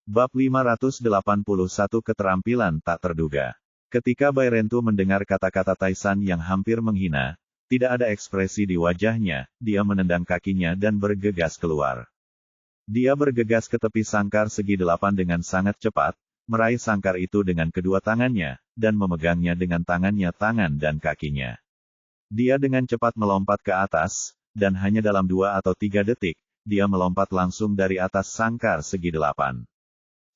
Bab 581 Keterampilan tak terduga. Ketika Bairentu mendengar kata-kata Taisan yang hampir menghina, tidak ada ekspresi di wajahnya, dia menendang kakinya dan bergegas keluar. Dia bergegas ke tepi sangkar segi 8 dengan sangat cepat, meraih sangkar itu dengan kedua tangannya, dan memegangnya dengan tangannya tangan dan kakinya. Dia dengan cepat melompat ke atas, dan hanya dalam 2 atau 3 detik, dia melompat langsung dari atas sangkar segi 8.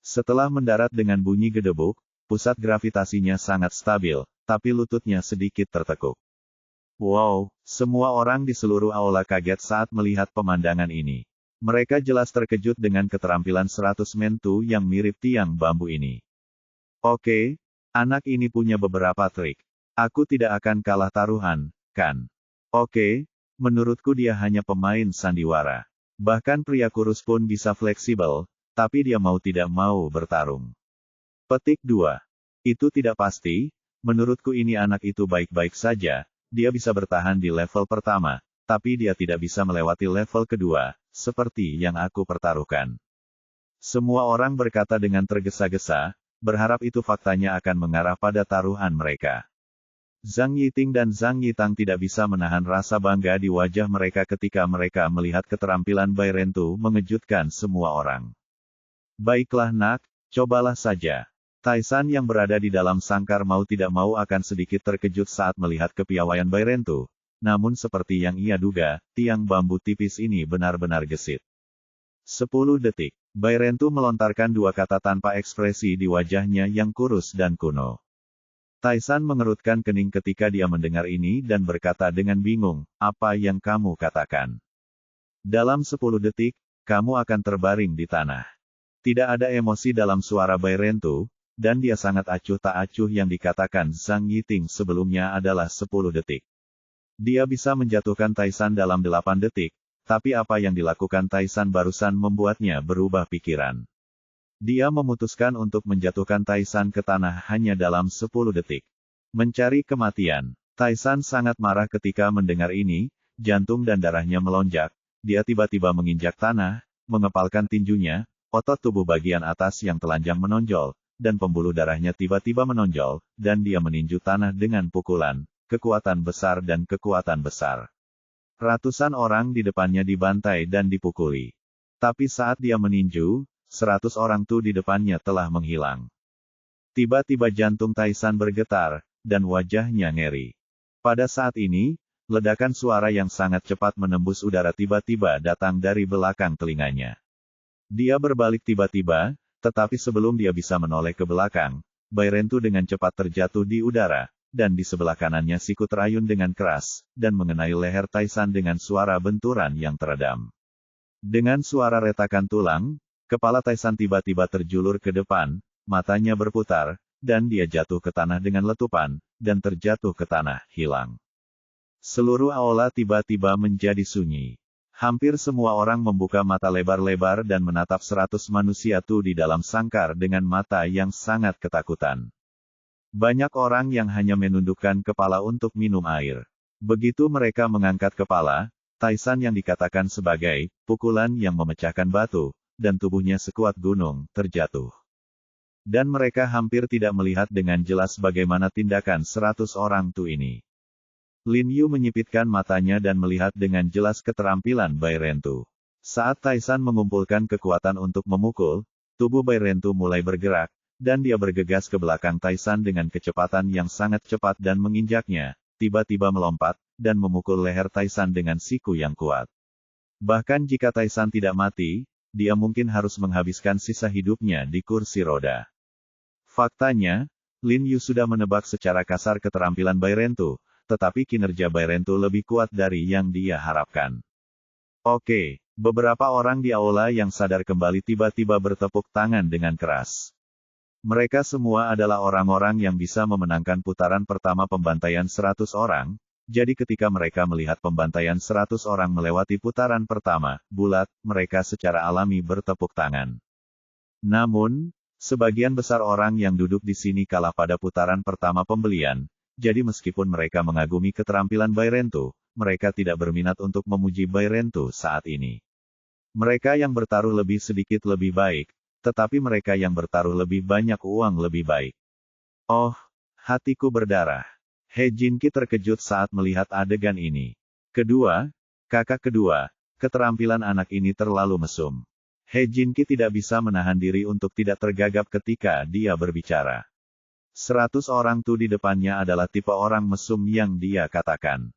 Setelah mendarat dengan bunyi gedebuk, pusat gravitasinya sangat stabil, tapi lututnya sedikit tertekuk. Wow, semua orang di seluruh aula kaget saat melihat pemandangan ini. Mereka jelas terkejut dengan keterampilan 100 mentu yang mirip tiang bambu ini. Oke, anak ini punya beberapa trik. Aku tidak akan kalah taruhan, kan? Oke, menurutku dia hanya pemain sandiwara. Bahkan pria kurus pun bisa fleksibel, tapi dia mau tidak mau bertarung. Petik 2. Itu tidak pasti, menurutku ini anak itu baik-baik saja, dia bisa bertahan di level pertama, tapi dia tidak bisa melewati level kedua, seperti yang aku pertaruhkan. Semua orang berkata dengan tergesa-gesa, berharap itu faktanya akan mengarah pada taruhan mereka. Zhang Yiting dan Zhang Yitang tidak bisa menahan rasa bangga di wajah mereka ketika mereka melihat keterampilan Bairentu mengejutkan semua orang. Baiklah nak, cobalah saja. Taisan yang berada di dalam sangkar mau tidak mau akan sedikit terkejut saat melihat kepiawaian Bairentu. Namun seperti yang ia duga, tiang bambu tipis ini benar-benar gesit. 10 detik. Bairentu melontarkan 2 kata tanpa ekspresi di wajahnya yang kurus dan kuno. Taisan mengerutkan kening ketika dia mendengar ini dan berkata dengan bingung, apa yang kamu katakan? Dalam 10 detik, kamu akan terbaring di tanah. Tidak ada emosi dalam suara Bairentu, dan dia sangat acuh tak acuh yang dikatakan Zhang Yiting sebelumnya adalah 10 detik. Dia bisa menjatuhkan Taisan dalam 8 detik, tapi apa yang dilakukan Taisan barusan membuatnya berubah pikiran. Dia memutuskan untuk menjatuhkan Taisan ke tanah hanya dalam 10 detik. Mencari kematian. Taisan sangat marah ketika mendengar ini, jantung dan darahnya melonjak, dia tiba-tiba menginjak tanah, mengepalkan tinjunya, otot tubuh bagian atas yang telanjang menonjol, dan pembuluh darahnya tiba-tiba menonjol, dan dia meninju tanah dengan pukulan, kekuatan besar dan kekuatan besar. Ratusan orang di depannya dibantai dan dipukuli. Tapi saat dia meninju, 100 orang tuh di depannya telah menghilang. Tiba-tiba jantung Taisan bergetar, dan wajahnya ngeri. Pada saat ini, ledakan suara yang sangat cepat menembus udara tiba-tiba datang dari belakang telinganya. Dia berbalik tiba-tiba, tetapi sebelum dia bisa menoleh ke belakang, Bairentu dengan cepat terjatuh di udara, dan di sebelah kanannya sikut rayun dengan keras, dan mengenai leher Taisan dengan suara benturan yang teredam. Dengan suara retakan tulang, kepala Taisan tiba-tiba terjulur ke depan, matanya berputar, dan dia jatuh ke tanah dengan letupan, dan terjatuh ke tanah, hilang. Seluruh aula tiba-tiba menjadi sunyi. Hampir semua orang membuka mata lebar-lebar dan menatap 100 manusia itu di dalam sangkar dengan mata yang sangat ketakutan. Banyak orang yang hanya menundukkan kepala untuk minum air. Begitu mereka mengangkat kepala, Taisan yang dikatakan sebagai pukulan yang memecahkan batu, dan tubuhnya sekuat gunung, terjatuh. Dan mereka hampir tidak melihat dengan jelas bagaimana tindakan 100 orang itu ini. Lin Yu menyipitkan matanya dan melihat dengan jelas keterampilan Bairentu. Saat Taisan mengumpulkan kekuatan untuk memukul, tubuh Bairentu mulai bergerak, dan dia bergegas ke belakang Taisan dengan kecepatan yang sangat cepat dan menginjaknya, tiba-tiba melompat, dan memukul leher Taisan dengan siku yang kuat. Bahkan jika Taisan tidak mati, dia mungkin harus menghabiskan sisa hidupnya di kursi roda. Faktanya, Lin Yu sudah menebak secara kasar keterampilan Bairentu, tetapi kinerja Bairentu lebih kuat dari yang dia harapkan. Oke, beberapa orang di aula yang sadar kembali tiba-tiba bertepuk tangan dengan keras. Mereka semua adalah orang-orang yang bisa memenangkan putaran pertama pembantaian 100 orang, jadi ketika mereka melihat pembantaian 100 orang melewati putaran pertama, bulat, mereka secara alami bertepuk tangan. Namun, sebagian besar orang yang duduk di sini kalah pada putaran pertama pembelian, jadi meskipun mereka mengagumi keterampilan Bairentu, mereka tidak berminat untuk memuji Bairentu saat ini. Mereka yang bertaruh lebih sedikit lebih baik, tetapi mereka yang bertaruh lebih banyak uang lebih baik. Oh, hatiku berdarah. He Jinki terkejut saat melihat adegan ini. Kakak kedua, keterampilan anak ini terlalu mesum. He Jinki tidak bisa menahan diri untuk tidak tergagap ketika dia berbicara. 100 orang tuh di depannya adalah tipe orang mesum yang dia katakan.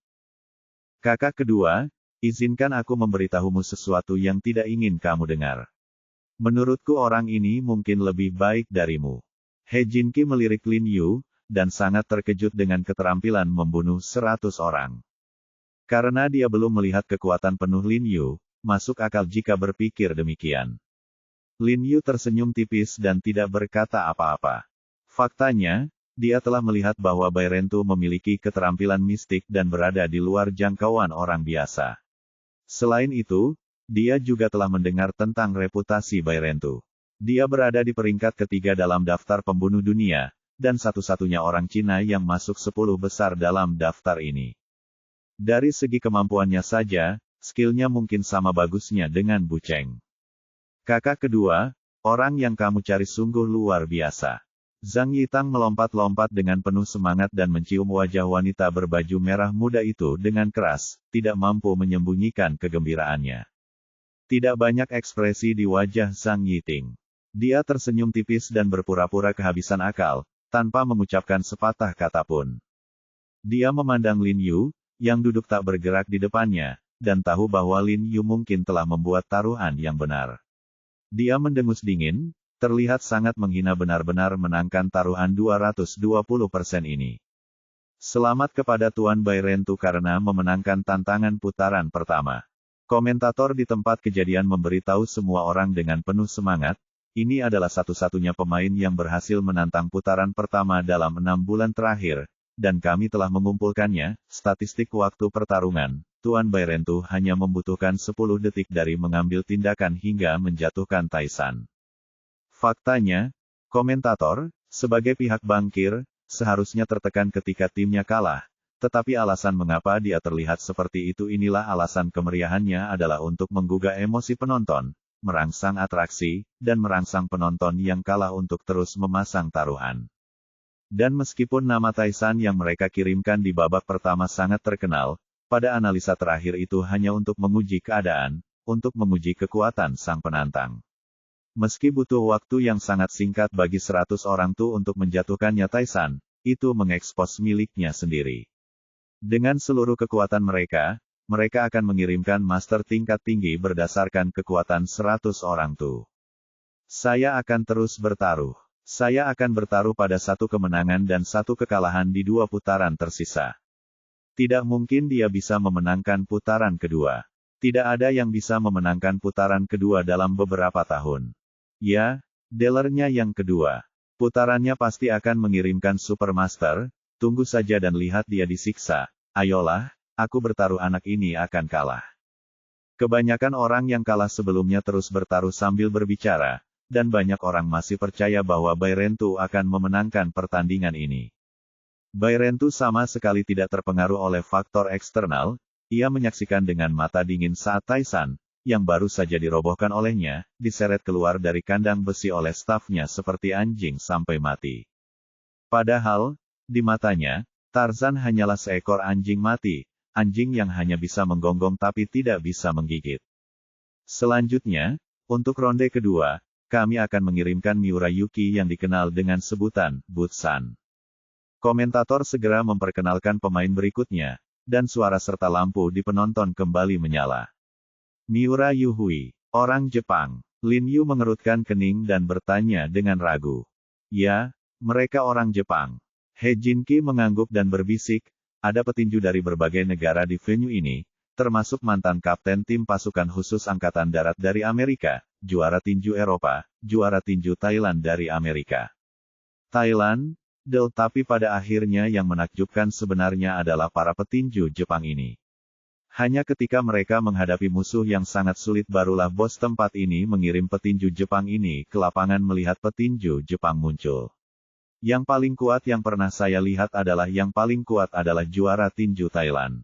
Kakak kedua, izinkan aku memberitahumu sesuatu yang tidak ingin kamu dengar. Menurutku orang ini mungkin lebih baik darimu. He Jinki melirik Lin Yu, dan sangat terkejut dengan keterampilan membunuh 100 orang. Karena dia belum melihat kekuatan penuh Lin Yu, masuk akal jika berpikir demikian. Lin Yu tersenyum tipis dan tidak berkata apa-apa. Faktanya, dia telah melihat bahwa Bai Rentu memiliki keterampilan mistik dan berada di luar jangkauan orang biasa. Selain itu, dia juga telah mendengar tentang reputasi Bai Rentu. Dia berada di peringkat ketiga dalam daftar pembunuh dunia, dan satu-satunya orang Cina yang masuk 10 besar dalam daftar ini. Dari segi kemampuannya saja, skillnya mungkin sama bagusnya dengan Bu Cheng. Kakak kedua, orang yang kamu cari sungguh luar biasa. Zhang Yitang melompat-lompat dengan penuh semangat dan mencium wajah wanita berbaju merah muda itu dengan keras, tidak mampu menyembunyikan kegembiraannya. Tidak banyak ekspresi di wajah Zhang Yiting. Dia tersenyum tipis dan berpura-pura kehabisan akal, tanpa mengucapkan sepatah kata pun. Dia memandang Lin Yu, yang duduk tak bergerak di depannya, dan tahu bahwa Lin Yu mungkin telah membuat taruhan yang benar. Dia mendengus dingin, terlihat sangat menghina benar-benar menangkan taruhan 220% ini. Selamat kepada Tuan Bai Rentu karena memenangkan tantangan putaran pertama. Komentator di tempat kejadian memberitahu semua orang dengan penuh semangat, ini adalah satu-satunya pemain yang berhasil menantang putaran pertama dalam 6 bulan terakhir, dan kami telah mengumpulkannya, statistik waktu pertarungan. Tuan Bai Rentu hanya membutuhkan 10 detik dari mengambil tindakan hingga menjatuhkan Taisan. Faktanya, komentator, sebagai pihak bangkir, seharusnya tertekan ketika timnya kalah, tetapi alasan mengapa dia terlihat seperti itu inilah alasan kemeriahannya adalah untuk menggugah emosi penonton, merangsang atraksi, dan merangsang penonton yang kalah untuk terus memasang taruhan. Dan meskipun nama Taisan yang mereka kirimkan di babak pertama sangat terkenal, pada analisa terakhir itu hanya untuk menguji keadaan, untuk menguji kekuatan sang penantang. Meski butuh waktu yang sangat singkat bagi 100 orang tuh untuk menjatuhkannya Taisan, itu mengekspos miliknya sendiri. Dengan seluruh kekuatan mereka, mereka akan mengirimkan master tingkat tinggi berdasarkan kekuatan 100 orang tuh. Saya akan terus bertaruh. Saya akan bertaruh pada 1 kemenangan dan 1 kekalahan di 2 putaran tersisa. Tidak mungkin dia bisa memenangkan putaran kedua. Tidak ada yang bisa memenangkan putaran kedua dalam beberapa tahun. Ya, dealernya yang kedua. Putarannya pasti akan mengirimkan Supermaster, tunggu saja dan lihat dia disiksa. Ayolah, aku bertaruh anak ini akan kalah. Kebanyakan orang yang kalah sebelumnya terus bertaruh sambil berbicara, dan banyak orang masih percaya bahwa Bai Rentu akan memenangkan pertandingan ini. Bai Rentu sama sekali tidak terpengaruh oleh faktor eksternal, ia menyaksikan dengan mata dingin saat Taisan, yang baru saja dirobohkan olehnya, diseret keluar dari kandang besi oleh stafnya seperti anjing sampai mati. Padahal, di matanya, Tarzan hanyalah seekor anjing mati, anjing yang hanya bisa menggonggong tapi tidak bisa menggigit. Selanjutnya, untuk ronde kedua, kami akan mengirimkan Miura Yuki yang dikenal dengan sebutan Butsan. Komentator segera memperkenalkan pemain berikutnya, dan suara serta lampu di penonton kembali menyala. Miura Yuhui, orang Jepang. Lin Yu mengerutkan kening dan bertanya dengan ragu. Ya, mereka orang Jepang. He Jinki mengangguk dan berbisik, ada petinju dari berbagai negara di venue ini, termasuk mantan kapten tim pasukan khusus Angkatan Darat dari Amerika, juara tinju Eropa, juara tinju Thailand dari Amerika. Thailand, tapi pada akhirnya yang menakjubkan sebenarnya adalah para petinju Jepang ini. Hanya ketika mereka menghadapi musuh yang sangat sulit barulah bos tempat ini mengirim petinju Jepang ini ke lapangan melihat petinju Jepang muncul. Yang paling kuat yang pernah saya lihat adalah juara tinju Thailand.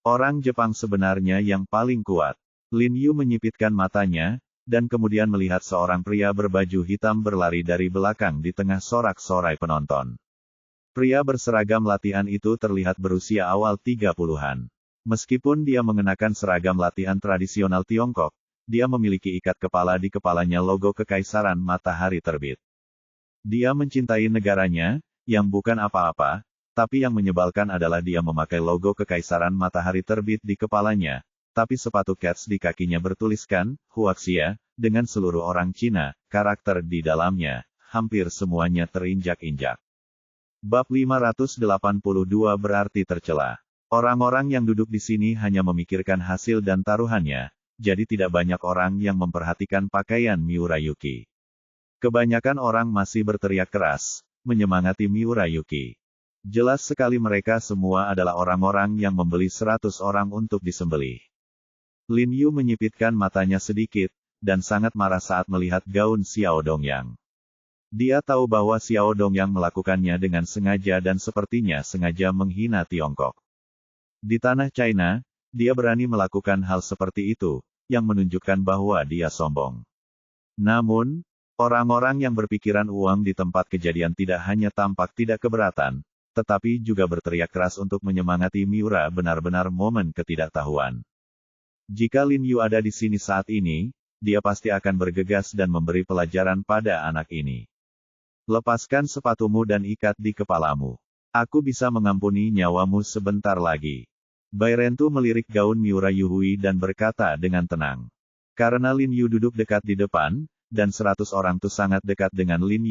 Orang Jepang sebenarnya yang paling kuat. Lin Yu menyipitkan matanya, dan kemudian melihat seorang pria berbaju hitam berlari dari belakang di tengah sorak-sorai penonton. Pria berseragam latihan itu terlihat berusia awal 30-an. Meskipun dia mengenakan seragam latihan tradisional Tiongkok, dia memiliki ikat kepala di kepalanya logo Kekaisaran Matahari Terbit. Dia mencintai negaranya, yang bukan apa-apa, tapi yang menyebalkan adalah dia memakai logo Kekaisaran Matahari Terbit di kepalanya, tapi sepatu kets di kakinya bertuliskan, Huaxia, dengan seluruh orang Cina, karakter di dalamnya, hampir semuanya terinjak-injak. Bab 582 berarti tercela. Orang-orang yang duduk di sini hanya memikirkan hasil dan taruhannya, jadi tidak banyak orang yang memperhatikan pakaian Miura Yuki. Kebanyakan orang masih berteriak keras, menyemangati Miura Yuki. Jelas sekali mereka semua adalah orang-orang yang membeli 100 orang untuk disembelih. Lin Yu menyipitkan matanya sedikit, dan sangat marah saat melihat gaun Xiao Dongyang. Dia tahu bahwa Xiao Dongyang melakukannya dengan sengaja dan sepertinya sengaja menghina Tiongkok. Di tanah China, dia berani melakukan hal seperti itu, yang menunjukkan bahwa dia sombong. Namun, orang-orang yang berpikiran uang di tempat kejadian tidak hanya tampak tidak keberatan, tetapi juga berteriak keras untuk menyemangati Miura benar-benar momen ketidaktahuan. Jika Lin Yu ada di sini saat ini, dia pasti akan bergegas dan memberi pelajaran pada anak ini. Lepaskan sepatumu dan ikat di kepalamu. Aku bisa mengampuni nyawamu sebentar lagi. Bai Rentu melirik gaun Miura Yuhui dan berkata dengan tenang. Karena Lin Yu duduk dekat di depan, dan 100 orang tu sangat dekat dengan Lin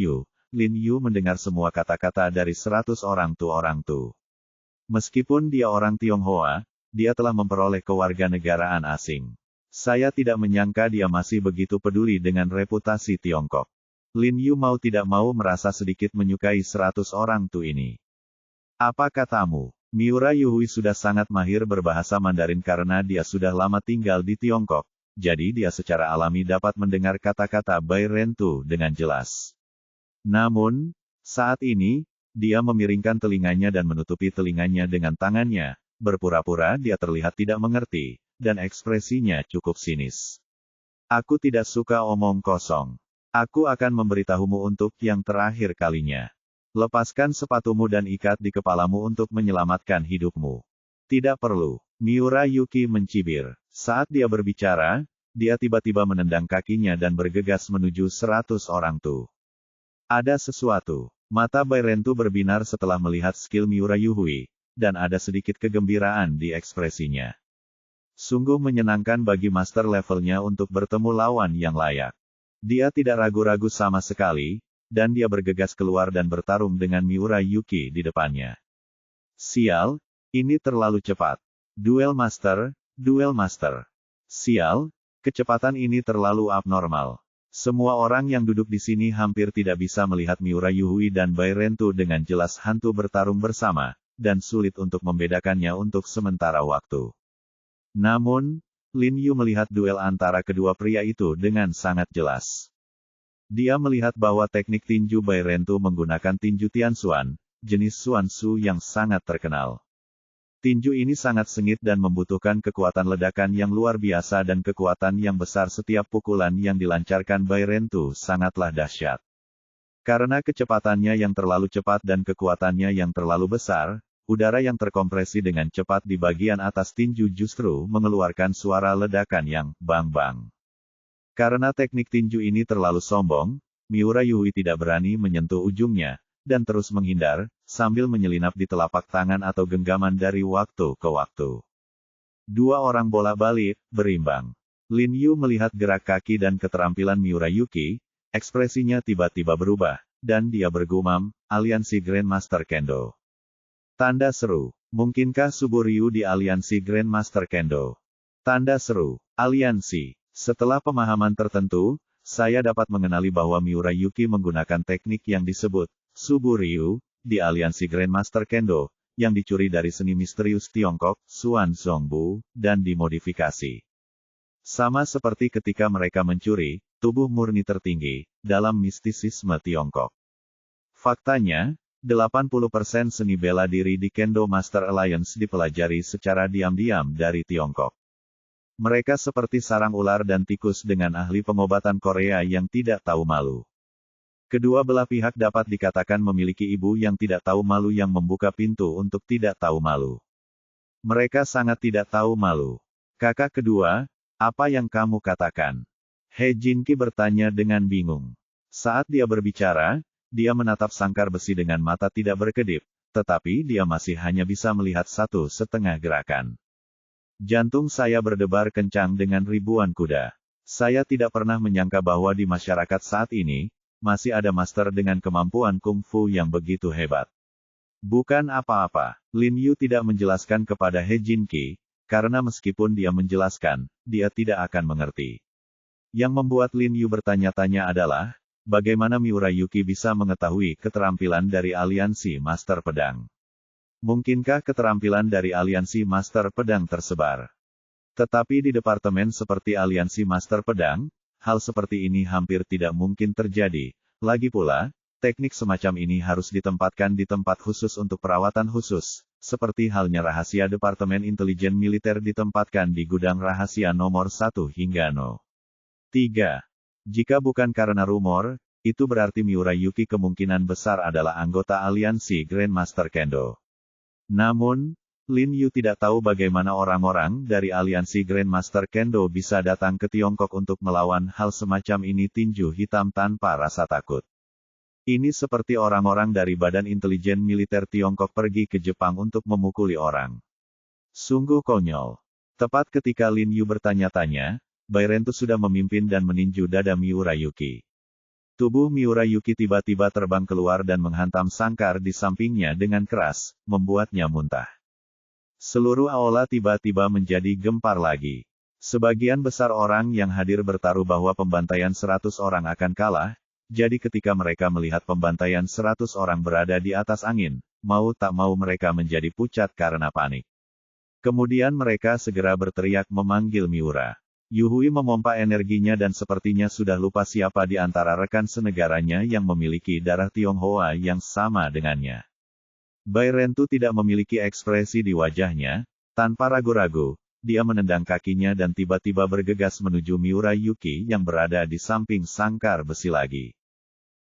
Yu mendengar semua kata-kata dari 100 orang tu. Meskipun dia orang Tionghoa, dia telah memperoleh kewarganegaraan asing. Saya tidak menyangka dia masih begitu peduli dengan reputasi Tiongkok. Lin Yu mau tidak mau merasa sedikit menyukai 100 orang tu ini. Apa katamu? Miura Yuhui sudah sangat mahir berbahasa Mandarin karena dia sudah lama tinggal di Tiongkok, jadi dia secara alami dapat mendengar kata-kata Bai Rentu dengan jelas. Namun, saat ini, dia memiringkan telinganya dan menutupi telinganya dengan tangannya, berpura-pura dia terlihat tidak mengerti, dan ekspresinya cukup sinis. Aku tidak suka omong kosong. Aku akan memberitahumu untuk yang terakhir kalinya. Lepaskan sepatumu dan ikat di kepalamu untuk menyelamatkan hidupmu. Tidak perlu. Miura Yuki mencibir. Saat dia berbicara, dia tiba-tiba menendang kakinya dan bergegas menuju 100 orang tu. Ada sesuatu. Mata Bai Rentu berbinar setelah melihat skill Miura Yuhui, dan ada sedikit kegembiraan di ekspresinya. Sungguh menyenangkan bagi master levelnya untuk bertemu lawan yang layak. Dia tidak ragu-ragu sama sekali, dan dia bergegas keluar dan bertarung dengan Miura Yuki di depannya. Sial, ini terlalu cepat. Duel master. Sial, kecepatan ini terlalu abnormal. Semua orang yang duduk di sini hampir tidak bisa melihat Miura Yuhui dan Bai Rentu dengan jelas hantu bertarung bersama, dan sulit untuk membedakannya untuk sementara waktu. Namun, Lin Yu melihat duel antara kedua pria itu dengan sangat jelas. Dia melihat bahwa teknik tinju Bai Rentu menggunakan tinju Tianxuan, jenis Xuanzu yang sangat terkenal. Tinju ini sangat sengit dan membutuhkan kekuatan ledakan yang luar biasa dan kekuatan yang besar setiap pukulan yang dilancarkan Bai Rentu sangatlah dahsyat. Karena kecepatannya yang terlalu cepat dan kekuatannya yang terlalu besar, udara yang terkompresi dengan cepat di bagian atas tinju justru mengeluarkan suara ledakan yang bang-bang. Karena teknik tinju ini terlalu sombong, Miura Yuhui tidak berani menyentuh ujungnya, dan terus menghindar, sambil menyelinap di telapak tangan atau genggaman dari waktu ke waktu. Dua orang bola-balik, berimbang. Lin Yu melihat gerak kaki dan keterampilan Miura Yuki, ekspresinya tiba-tiba berubah, dan dia bergumam, aliansi Grandmaster Kendo. Tanda seru. Mungkinkah Subu Ryu di aliansi Grandmaster Kendo? Tanda seru. Aliansi. Setelah pemahaman tertentu, saya dapat mengenali bahwa Miura Yuki menggunakan teknik yang disebut Subu Ryu di aliansi Grandmaster Kendo, yang dicuri dari seni misterius Tiongkok, Xuan Zongbu, dan dimodifikasi. Sama seperti ketika mereka mencuri tubuh murni tertinggi dalam mistisisme Tiongkok. Faktanya, 80% seni bela diri di Kendo Master Alliance dipelajari secara diam-diam dari Tiongkok. Mereka seperti sarang ular dan tikus dengan ahli pengobatan Korea yang tidak tahu malu. Kedua belah pihak dapat dikatakan memiliki ibu yang tidak tahu malu yang membuka pintu untuk tidak tahu malu. Mereka sangat tidak tahu malu. Kakak kedua, apa yang kamu katakan? He Jinki bertanya dengan bingung. Saat dia berbicara, dia menatap sangkar besi dengan mata tidak berkedip, tetapi dia masih hanya bisa melihat 1/2 gerakan. Jantung saya berdebar kencang dengan ribuan kuda. Saya tidak pernah menyangka bahwa di masyarakat saat ini, masih ada master dengan kemampuan kungfu yang begitu hebat. Bukan apa-apa, Lin Yu tidak menjelaskan kepada He Jinki, karena meskipun dia menjelaskan, dia tidak akan mengerti. Yang membuat Lin Yu bertanya-tanya adalah, bagaimana Miura Yuki bisa mengetahui keterampilan dari aliansi Master Pedang? Mungkinkah keterampilan dari aliansi Master Pedang tersebar? Tetapi di departemen seperti aliansi Master Pedang, hal seperti ini hampir tidak mungkin terjadi. Lagi pula, teknik semacam ini harus ditempatkan di tempat khusus untuk perawatan khusus, seperti halnya rahasia Departemen Intelijen Militer ditempatkan di gudang rahasia nomor 1 hingga No. 3. Jika bukan karena rumor, itu berarti Miura Yuki kemungkinan besar adalah anggota aliansi Grandmaster Kendo. Namun, Lin Yu tidak tahu bagaimana orang-orang dari aliansi Grandmaster Kendo bisa datang ke Tiongkok untuk melawan hal semacam ini tinju hitam tanpa rasa takut. Ini seperti orang-orang dari Badan Intelijen Militer Tiongkok pergi ke Jepang untuk memukuli orang. Sungguh konyol. Tepat ketika Lin Yu bertanya-tanya, Bairentu sudah memimpin dan meninju dada Miura Yuki. Tubuh Miura Yuki tiba-tiba terbang keluar dan menghantam sangkar di sampingnya dengan keras, membuatnya muntah. Seluruh aula tiba-tiba menjadi gempar lagi. Sebagian besar orang yang hadir bertaruh bahwa pembantaian 100 orang akan kalah, jadi ketika mereka melihat pembantaian 100 orang berada di atas angin, mau tak mau mereka menjadi pucat karena panik. Kemudian mereka segera berteriak memanggil Miura. Yuhui memompa energinya dan sepertinya sudah lupa siapa di antara rekan senegaranya yang memiliki darah Tionghoa yang sama dengannya. Bairentu tidak memiliki ekspresi di wajahnya, tanpa ragu-ragu, dia menendang kakinya dan tiba-tiba bergegas menuju Miura Yuki yang berada di samping sangkar besi lagi.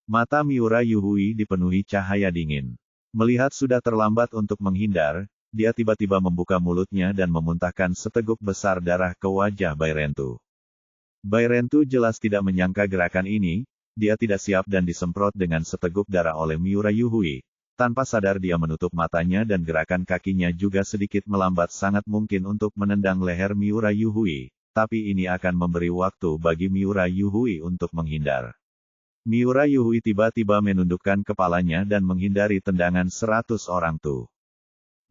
Mata Miura Yuhui dipenuhi cahaya dingin. Melihat sudah terlambat untuk menghindar, dia tiba-tiba membuka mulutnya dan memuntahkan seteguk besar darah ke wajah Bairentu. Bairentu jelas tidak menyangka gerakan ini, dia tidak siap dan disemprot dengan seteguk darah oleh Miura Yuhui. Tanpa sadar dia menutup matanya dan gerakan kakinya juga sedikit melambat sangat mungkin untuk menendang leher Miura Yuhui, tapi ini akan memberi waktu bagi Miura Yuhui untuk menghindar. Miura Yuhui tiba-tiba menundukkan kepalanya dan menghindari tendangan 100 orang itu.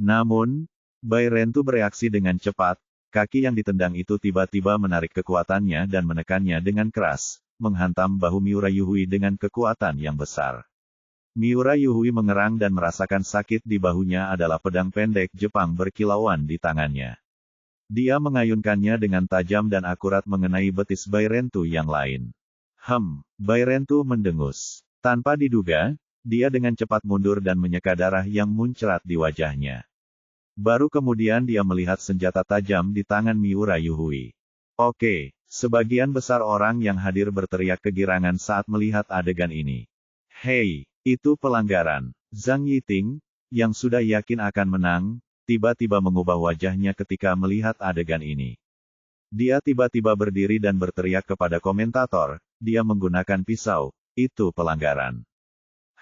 Namun, Bairentu bereaksi dengan cepat, kaki yang ditendang itu tiba-tiba menarik kekuatannya dan menekannya dengan keras, menghantam bahu Miura Yuhui dengan kekuatan yang besar. Miura Yuhui mengerang dan merasakan sakit di bahunya adalah pedang pendek Jepang berkilauan di tangannya. Dia mengayunkannya dengan tajam dan akurat mengenai betis Bairentu yang lain. Bairentu mendengus. Tanpa diduga, dia dengan cepat mundur dan menyeka darah yang muncrat di wajahnya. Baru kemudian dia melihat senjata tajam di tangan Miura Yuhui. Oke, sebagian besar orang yang hadir berteriak kegirangan saat melihat adegan ini. Hei, itu pelanggaran. Zhang Yiting, yang sudah yakin akan menang, tiba-tiba mengubah wajahnya ketika melihat adegan ini. Dia tiba-tiba berdiri dan berteriak kepada komentator, dia menggunakan pisau, itu pelanggaran.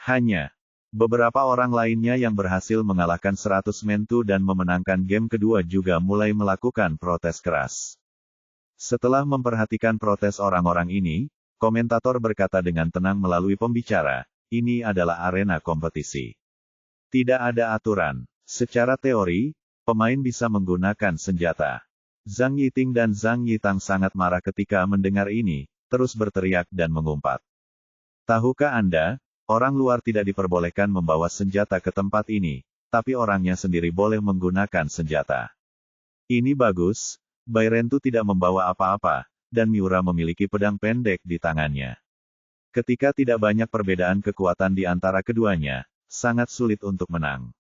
Hanya beberapa orang lainnya yang berhasil mengalahkan 100 mentu dan memenangkan game kedua juga mulai melakukan protes keras. Setelah memperhatikan protes orang-orang ini, komentator berkata dengan tenang melalui pembicara, ini adalah arena kompetisi. Tidak ada aturan. Secara teori, pemain bisa menggunakan senjata. Zhang Yiting dan Zhang Yitang sangat marah ketika mendengar ini, terus berteriak dan mengumpat. Tahukah Anda? Orang luar tidak diperbolehkan membawa senjata ke tempat ini, tapi orangnya sendiri boleh menggunakan senjata. Ini bagus, Bairentu tidak membawa apa-apa, dan Miura memiliki pedang pendek di tangannya. Ketika tidak banyak perbedaan kekuatan di antara keduanya, sangat sulit untuk menang.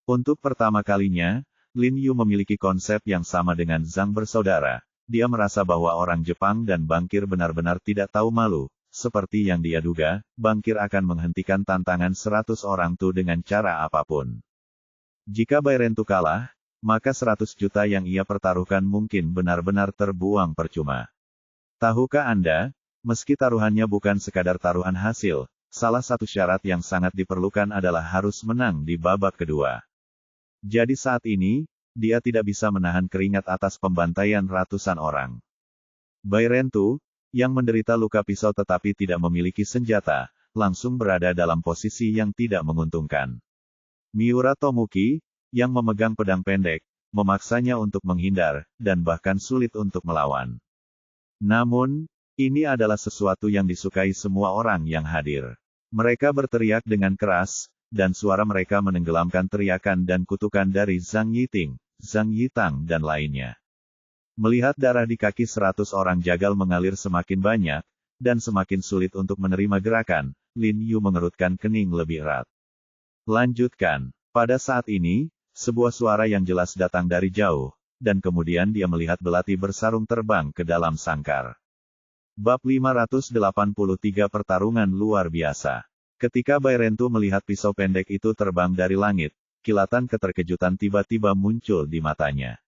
Untuk pertama kalinya, Lin Yu memiliki konsep yang sama dengan Zhang bersaudara, dia merasa bahwa orang Jepang dan Bangkir benar-benar tidak tahu malu. Seperti yang dia duga, Bangkir akan menghentikan tantangan 100 orang Tu dengan cara apapun. Jika Bairentu kalah, maka 100 juta yang ia pertaruhkan mungkin benar-benar terbuang percuma. Tahukah Anda, meski taruhannya bukan sekadar taruhan hasil, salah satu syarat yang sangat diperlukan adalah harus menang di babak kedua. Jadi saat ini, dia tidak bisa menahan keringat atas pembantaian ratusan orang. Bairentu, yang menderita luka pisau tetapi tidak memiliki senjata, langsung berada dalam posisi yang tidak menguntungkan. Miura Tomoki, yang memegang pedang pendek, memaksanya untuk menghindar, dan bahkan sulit untuk melawan. Namun, ini adalah sesuatu yang disukai semua orang yang hadir. Mereka berteriak dengan keras, dan suara mereka menenggelamkan teriakan dan kutukan dari Zhang Yiting, Zhang Yitang dan lainnya. Melihat darah di kaki 100 orang jagal mengalir semakin banyak, dan semakin sulit untuk menerima gerakan, Lin Yu mengerutkan kening lebih erat. Lanjutkan. Pada saat ini, sebuah suara yang jelas datang dari jauh, dan kemudian dia melihat belati bersarung terbang ke dalam sangkar. Bab 583 Pertarungan Luar Biasa. Ketika Bairentu melihat pisau pendek itu terbang dari langit, kilatan keterkejutan tiba-tiba muncul di matanya.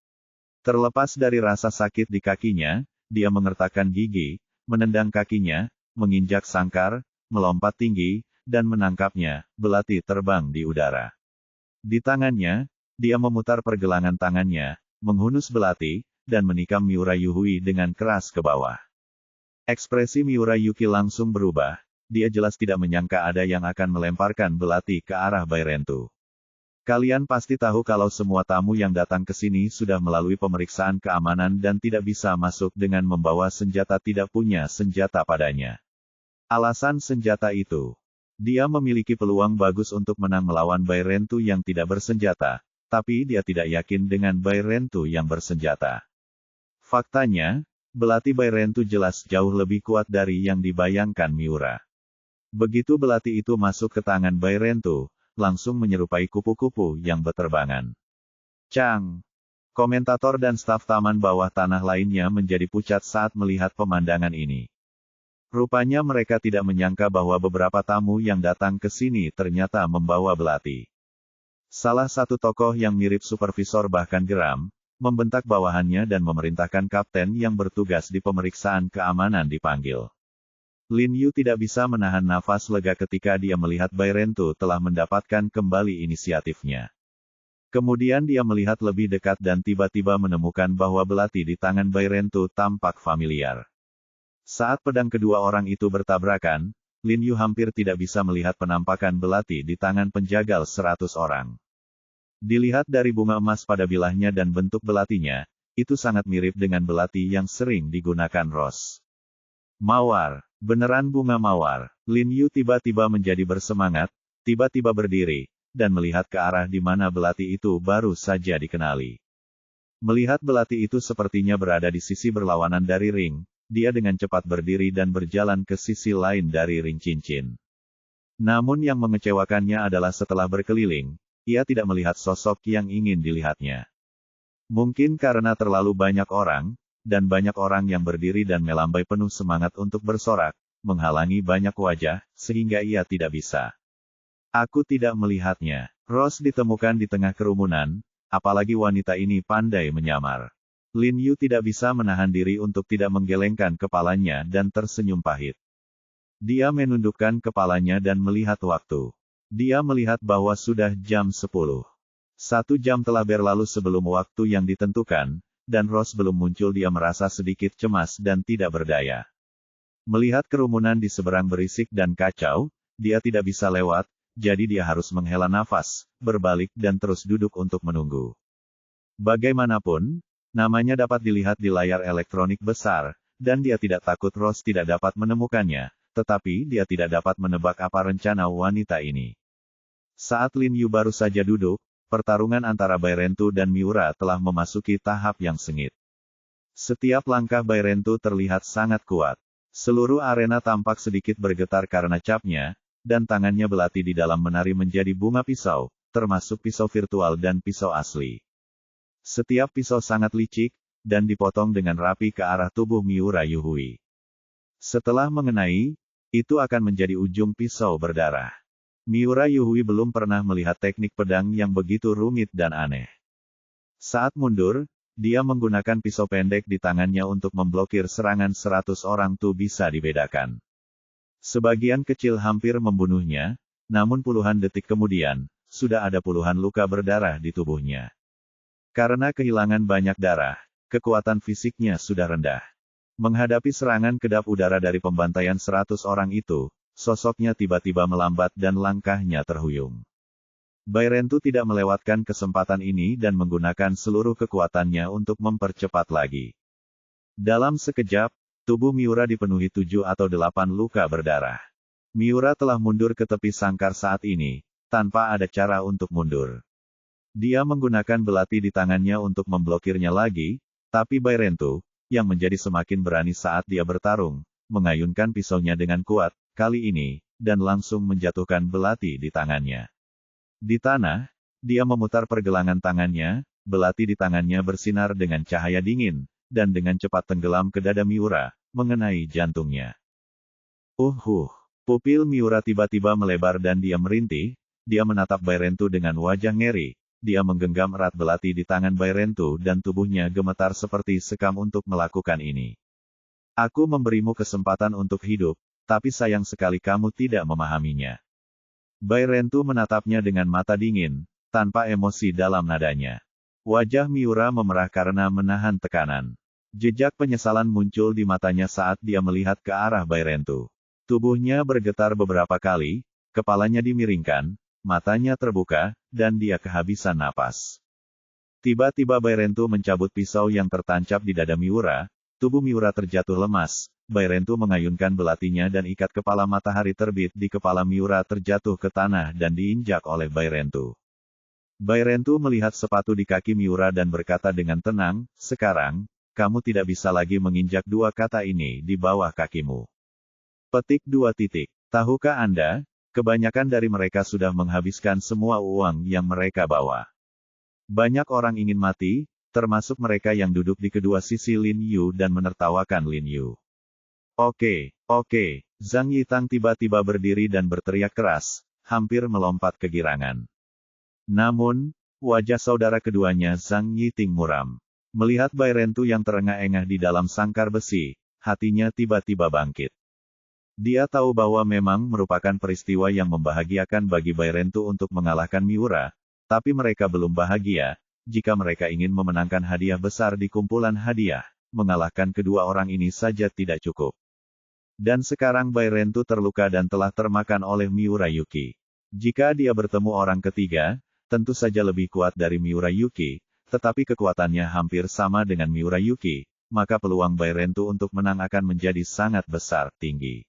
Terlepas dari rasa sakit di kakinya, dia mengertakkan gigi, menendang kakinya, menginjak sangkar, melompat tinggi, dan menangkapnya. Belati terbang di udara. Di tangannya, dia memutar pergelangan tangannya, menghunus belati, dan menikam Miura Yuhui dengan keras ke bawah. Ekspresi Miura Yuki langsung berubah, dia jelas tidak menyangka ada yang akan melemparkan belati ke arah Bairentu. Kalian pasti tahu kalau semua tamu yang datang ke sini sudah melalui pemeriksaan keamanan dan tidak bisa masuk dengan membawa senjata tidak punya senjata padanya. Alasan senjata itu, dia memiliki peluang bagus untuk menang melawan Bairentu yang tidak bersenjata, tapi dia tidak yakin dengan Bairentu yang bersenjata. Faktanya, belati Bairentu jelas jauh lebih kuat dari yang dibayangkan Miura. Begitu belati itu masuk ke tangan Bairentu, langsung menyerupai kupu-kupu yang berterbangan. Chang! Komentator dan staf taman bawah tanah lainnya menjadi pucat saat melihat pemandangan ini. Rupanya mereka tidak menyangka bahwa beberapa tamu yang datang ke sini ternyata membawa belati. Salah satu tokoh yang mirip supervisor bahkan geram, membentak bawahannya dan memerintahkan kapten yang bertugas di pemeriksaan keamanan dipanggil. Lin Yu tidak bisa menahan nafas lega ketika dia melihat Bairentu telah mendapatkan kembali inisiatifnya. Kemudian dia melihat lebih dekat dan tiba-tiba menemukan bahwa belati di tangan Bairentu tampak familiar. Saat pedang kedua orang itu bertabrakan, Lin Yu hampir tidak bisa melihat penampakan belati di tangan penjagal 100 orang. Dilihat dari bunga emas pada bilahnya dan bentuk belatinya, itu sangat mirip dengan belati yang sering digunakan Ross. Mawar. Beneran bunga mawar. Lin Yu tiba-tiba menjadi bersemangat, tiba-tiba berdiri, dan melihat ke arah di mana belati itu baru saja dikenali. Melihat belati itu sepertinya berada di sisi berlawanan dari ring, dia dengan cepat berdiri dan berjalan ke sisi lain dari ring cincin. Namun yang mengecewakannya adalah setelah berkeliling, ia tidak melihat sosok yang ingin dilihatnya. Mungkin karena terlalu banyak orang, dan banyak orang yang berdiri dan melambai penuh semangat untuk bersorak, menghalangi banyak wajah, sehingga ia tidak bisa. Aku tidak melihatnya. Ross ditemukan di tengah kerumunan, apalagi wanita ini pandai menyamar. Lin Yu tidak bisa menahan diri untuk tidak menggelengkan kepalanya dan tersenyum pahit. Dia menundukkan kepalanya dan melihat waktu. Dia melihat bahwa sudah jam 10. 1 jam telah berlalu sebelum waktu yang ditentukan, dan Ross belum muncul. Dia merasa sedikit cemas dan tidak berdaya. Melihat kerumunan di seberang berisik dan kacau, dia tidak bisa lewat, jadi dia harus menghela nafas, berbalik dan terus duduk untuk menunggu. Bagaimanapun, namanya dapat dilihat di layar elektronik besar, dan dia tidak takut Ross tidak dapat menemukannya, tetapi dia tidak dapat menebak apa rencana wanita ini. Saat Lin Yu baru saja duduk, pertarungan antara Bairentu dan Miura telah memasuki tahap yang sengit. Setiap langkah Bairentu terlihat sangat kuat. Seluruh arena tampak sedikit bergetar karena capnya, dan tangannya belati di dalam menari menjadi bunga pisau, termasuk pisau virtual dan pisau asli. Setiap pisau sangat licik, dan dipotong dengan rapi ke arah tubuh Miura Yuhui. Setelah mengenai, itu akan menjadi ujung pisau berdarah. Miura Yuhui belum pernah melihat teknik pedang yang begitu rumit dan aneh. Saat mundur, dia menggunakan pisau pendek di tangannya untuk memblokir serangan 100 orang tuh bisa dibedakan. Sebagian kecil hampir membunuhnya, namun puluhan detik kemudian, sudah ada puluhan luka berdarah di tubuhnya. Karena kehilangan banyak darah, kekuatan fisiknya sudah rendah. Menghadapi serangan kedap udara dari pembantaian 100 orang itu, sosoknya tiba-tiba melambat dan langkahnya terhuyung. Bairentu tidak melewatkan kesempatan ini dan menggunakan seluruh kekuatannya untuk mempercepat lagi. Dalam sekejap, tubuh Miura dipenuhi 7 atau 8 luka berdarah. Miura telah mundur ke tepi sangkar saat ini, tanpa ada cara untuk mundur. Dia menggunakan belati di tangannya untuk memblokirnya lagi, tapi Bairentu, yang menjadi semakin berani saat dia bertarung, mengayunkan pisaunya dengan kuat, kali ini, dan langsung menjatuhkan belati di tangannya. Di tanah, dia memutar pergelangan tangannya, belati di tangannya bersinar dengan cahaya dingin, dan dengan cepat tenggelam ke dada Miura, mengenai jantungnya. Pupil Miura tiba-tiba melebar dan dia merintih, dia menatap Bairentu dengan wajah ngeri, dia menggenggam erat belati di tangan Bairentu dan tubuhnya gemetar seperti sekam untuk melakukan ini. Aku memberimu kesempatan untuk hidup, tapi sayang sekali kamu tidak memahaminya. Bairentu menatapnya dengan mata dingin, tanpa emosi dalam nadanya. Wajah Miura memerah karena menahan tekanan. Jejak penyesalan muncul di matanya saat dia melihat ke arah Bairentu. Tubuhnya bergetar beberapa kali, kepalanya dimiringkan, matanya terbuka, dan dia kehabisan napas. Tiba-tiba Bairentu mencabut pisau yang tertancap di dada Miura, tubuh Miura terjatuh lemas. Bairentu mengayunkan belatinya dan ikat kepala matahari terbit di kepala Miura terjatuh ke tanah dan diinjak oleh Bairentu. Bairentu melihat sepatu di kaki Miura dan berkata dengan tenang, "Sekarang, kamu tidak bisa lagi menginjak dua kata ini di bawah kakimu." Petik 2. Tahukah Anda, kebanyakan dari mereka sudah menghabiskan semua uang yang mereka bawa. Banyak orang ingin mati, termasuk mereka yang duduk di kedua sisi Lin Yu dan menertawakan Lin Yu. Oke. Zhang Yitang tiba-tiba berdiri dan berteriak keras, hampir melompat kegirangan. Namun, wajah saudara keduanya Zhang Yiting muram. Melihat Bairentu yang terengah-engah di dalam sangkar besi, hatinya tiba-tiba bangkit. Dia tahu bahwa memang merupakan peristiwa yang membahagiakan bagi Bairentu untuk mengalahkan Miura, tapi mereka belum bahagia, jika mereka ingin memenangkan hadiah besar di kumpulan hadiah, mengalahkan kedua orang ini saja tidak cukup. Dan sekarang Bairentu terluka dan telah termakan oleh Miura Yuki. Jika dia bertemu orang ketiga, tentu saja lebih kuat dari Miura Yuki, tetapi kekuatannya hampir sama dengan Miura Yuki, maka peluang Bairentu untuk menang akan menjadi sangat besar, tinggi.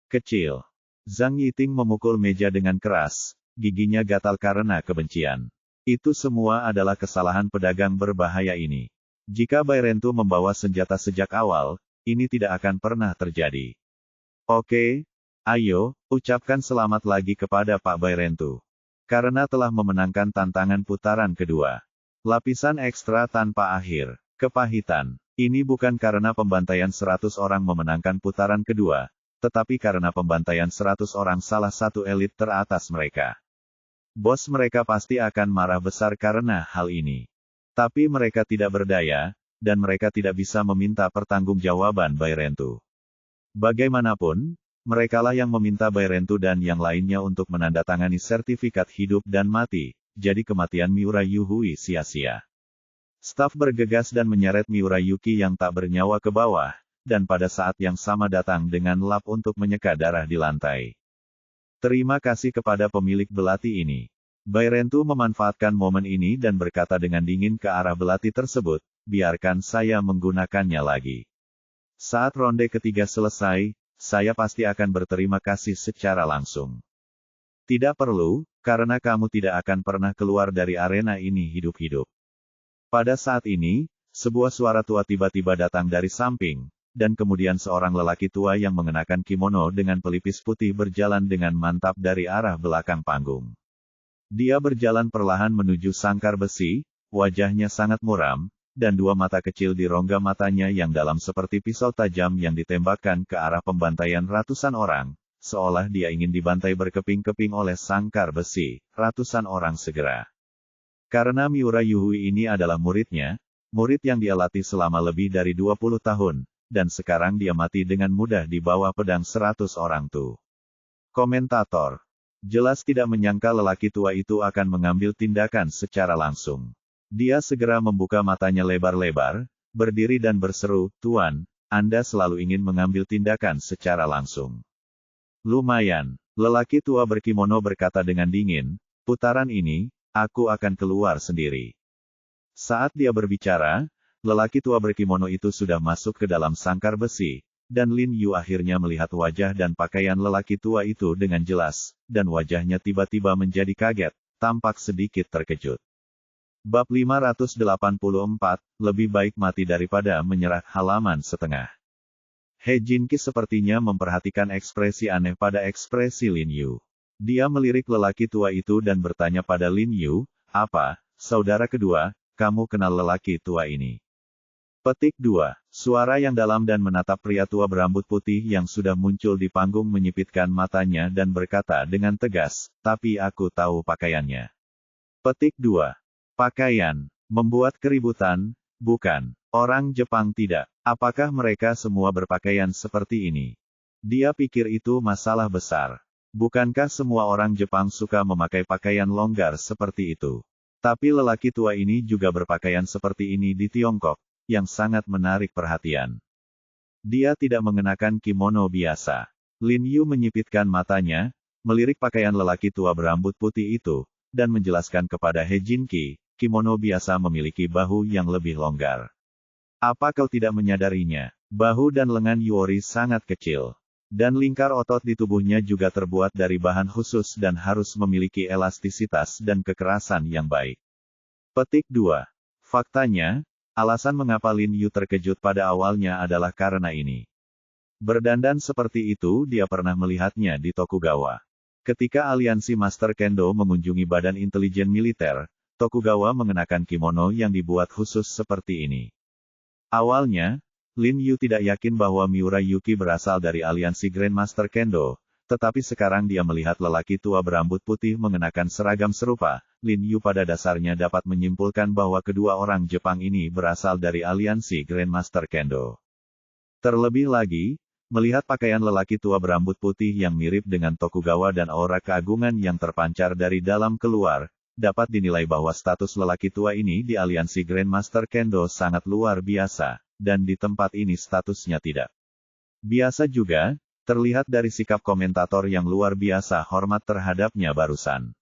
Kecil. Zhang Yiting memukul meja dengan keras, giginya gatal karena kebencian. Itu semua adalah kesalahan pedagang berbahaya ini. Jika Bairentu membawa senjata sejak awal, ini tidak akan pernah terjadi. Oke, ayo, ucapkan selamat lagi kepada Pak Bairentu. Karena telah memenangkan tantangan putaran kedua. Lapisan ekstra tanpa akhir. Kepahitan. Ini bukan karena pembantaian 100 orang memenangkan putaran kedua, tetapi karena pembantaian 100 orang salah satu elit teratas mereka. Bos mereka pasti akan marah besar karena hal ini. Tapi mereka tidak berdaya, dan mereka tidak bisa meminta pertanggungjawaban Bairentu. Bagaimanapun, merekalah yang meminta Bairentu dan yang lainnya untuk menandatangani sertifikat hidup dan mati, jadi kematian Miura Yuhui sia-sia. Staf bergegas dan menyeret Miura Yuki yang tak bernyawa ke bawah, dan pada saat yang sama datang dengan lap untuk menyeka darah di lantai. Terima kasih kepada pemilik belati ini. Bairentu memanfaatkan momen ini dan berkata dengan dingin ke arah belati tersebut, biarkan saya menggunakannya lagi. Saat ronde ketiga selesai, saya pasti akan berterima kasih secara langsung. Tidak perlu, karena kamu tidak akan pernah keluar dari arena ini hidup-hidup. Pada saat ini, sebuah suara tua tiba-tiba datang dari samping, dan kemudian seorang lelaki tua yang mengenakan kimono dengan pelipis putih berjalan dengan mantap dari arah belakang panggung. Dia berjalan perlahan menuju sangkar besi, wajahnya sangat muram, dan dua mata kecil di rongga matanya yang dalam seperti pisau tajam yang ditembakkan ke arah pembantaian ratusan orang, seolah dia ingin dibantai berkeping-keping oleh sangkar besi. Ratusan orang segera. Karena Miura Yuhui ini adalah muridnya, murid yang dia latih selama lebih dari 20 tahun, dan sekarang dia mati dengan mudah di bawah pedang 100 orang tuh. Komentator. Jelas tidak menyangka lelaki tua itu akan mengambil tindakan secara langsung. Dia segera membuka matanya lebar-lebar, berdiri dan berseru, "Tuan, Anda selalu ingin mengambil tindakan secara langsung." "Lumayan," lelaki tua berkimono berkata dengan dingin, "putaran ini, aku akan keluar sendiri." Saat dia berbicara, lelaki tua berkimono itu sudah masuk ke dalam sangkar besi, dan Lin Yu akhirnya melihat wajah dan pakaian lelaki tua itu dengan jelas, dan wajahnya tiba-tiba menjadi kaget, tampak sedikit terkejut. Bab 584, lebih baik mati daripada menyerah, halaman setengah. He Jinqi sepertinya memperhatikan ekspresi aneh pada ekspresi Lin Yu. Dia melirik lelaki tua itu dan bertanya pada Lin Yu, "Apa, saudara kedua, kamu kenal lelaki tua ini?" Petik 2. Suara yang dalam dan menatap pria tua berambut putih yang sudah muncul di panggung menyipitkan matanya dan berkata dengan tegas, "Tapi aku tahu pakaiannya." Petik 2. Pakaian. Membuat keributan, bukan. Orang Jepang tidak. Apakah mereka semua berpakaian seperti ini? Dia pikir itu masalah besar. Bukankah semua orang Jepang suka memakai pakaian longgar seperti itu? Tapi lelaki tua ini juga berpakaian seperti ini di Tiongkok, yang sangat menarik perhatian. Dia tidak mengenakan kimono biasa. Lin Yu menyipitkan matanya, melirik pakaian lelaki tua berambut putih itu, dan menjelaskan kepada He Jinqi, kimono biasa memiliki bahu yang lebih longgar. Apa kau tidak menyadarinya? Bahu dan lengan Yuori sangat kecil. Dan lingkar otot di tubuhnya juga terbuat dari bahan khusus dan harus memiliki elastisitas dan kekerasan yang baik. Petik 2. Faktanya, alasan mengapa Lin Yu terkejut pada awalnya adalah karena ini. Berdandan seperti itu dia pernah melihatnya di Tokugawa. Ketika aliansi Master Kendo mengunjungi badan intelijen militer, Tokugawa mengenakan kimono yang dibuat khusus seperti ini. Awalnya, Lin Yu tidak yakin bahwa Miura Yuki berasal dari aliansi Grandmaster Kendo, tetapi sekarang dia melihat lelaki tua berambut putih mengenakan seragam serupa. Lin Yu pada dasarnya dapat menyimpulkan bahwa kedua orang Jepang ini berasal dari aliansi Grandmaster Kendo. Terlebih lagi, melihat pakaian lelaki tua berambut putih yang mirip dengan Tokugawa dan aura keagungan yang terpancar dari dalam keluar, dapat dinilai bahwa status lelaki tua ini di aliansi Grandmaster Kendo sangat luar biasa, dan di tempat ini statusnya tidak biasa juga, terlihat dari sikap komentator yang luar biasa hormat terhadapnya barusan.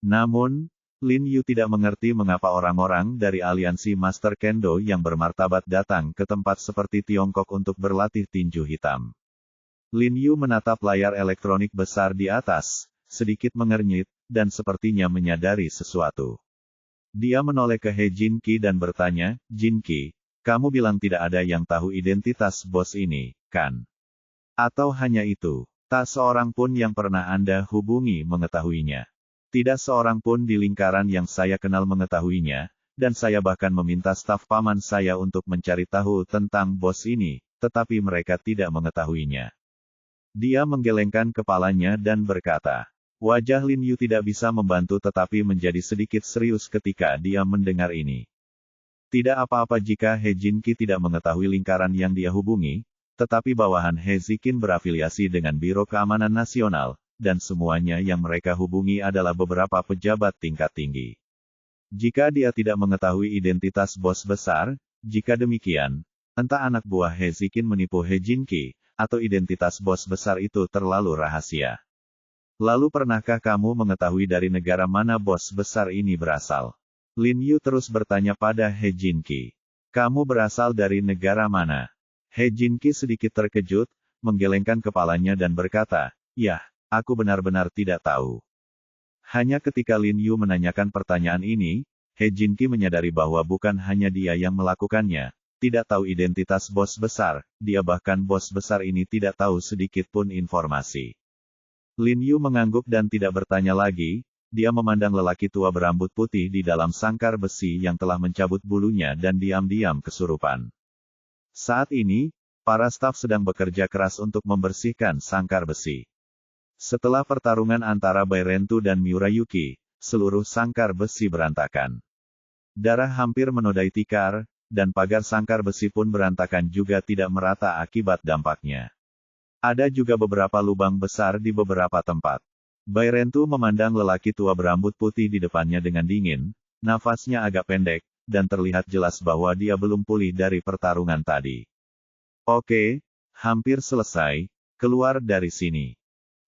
Namun, Lin Yu tidak mengerti mengapa orang-orang dari aliansi Master Kendo yang bermartabat datang ke tempat seperti Tiongkok untuk berlatih tinju hitam. Lin Yu menatap layar elektronik besar di atas, sedikit mengernyit, dan sepertinya menyadari sesuatu. Dia menoleh ke He Jinqi dan bertanya, "Jinqi, kamu bilang tidak ada yang tahu identitas bos ini, kan? Atau hanya itu, tak seorang pun yang pernah Anda hubungi mengetahuinya?" "Tidak seorang pun di lingkaran yang saya kenal mengetahuinya, dan saya bahkan meminta staf paman saya untuk mencari tahu tentang bos ini, tetapi mereka tidak mengetahuinya." Dia menggelengkan kepalanya dan berkata. Wajah Lin Yu tidak bisa membantu tetapi menjadi sedikit serius ketika dia mendengar ini. Tidak apa-apa jika He Jinqi tidak mengetahui lingkaran yang dia hubungi, tetapi bawahan He Zikin berafiliasi dengan Biro Keamanan Nasional, dan semuanya yang mereka hubungi adalah beberapa pejabat tingkat tinggi. Jika dia tidak mengetahui identitas bos besar, jika demikian, entah anak buah He Zikin menipu He Jinqi, atau identitas bos besar itu terlalu rahasia. Lalu pernahkah kamu mengetahui dari negara mana bos besar ini berasal? Lin Yu terus bertanya pada He Jinqi. Kamu berasal dari negara mana? He Jinqi sedikit terkejut, menggelengkan kepalanya dan berkata, "Yah, aku benar-benar tidak tahu." Hanya ketika Lin Yu menanyakan pertanyaan ini, He Jinqi menyadari bahwa bukan hanya dia yang melakukannya, tidak tahu identitas bos besar, dia bahkan bos besar ini tidak tahu sedikit pun informasi. Lin Yu mengangguk dan tidak bertanya lagi, dia memandang lelaki tua berambut putih di dalam sangkar besi yang telah mencabut bulunya dan diam-diam kesurupan. Saat ini, para staf sedang bekerja keras untuk membersihkan sangkar besi. Setelah pertarungan antara Bairentu dan Miurayuki, seluruh sangkar besi berantakan. Darah hampir menodai tikar, dan pagar sangkar besi pun berantakan juga tidak merata akibat dampaknya. Ada juga beberapa lubang besar di beberapa tempat. Bairentu memandang lelaki tua berambut putih di depannya dengan dingin, nafasnya agak pendek, dan terlihat jelas bahwa dia belum pulih dari pertarungan tadi. Oke, hampir selesai, keluar dari sini.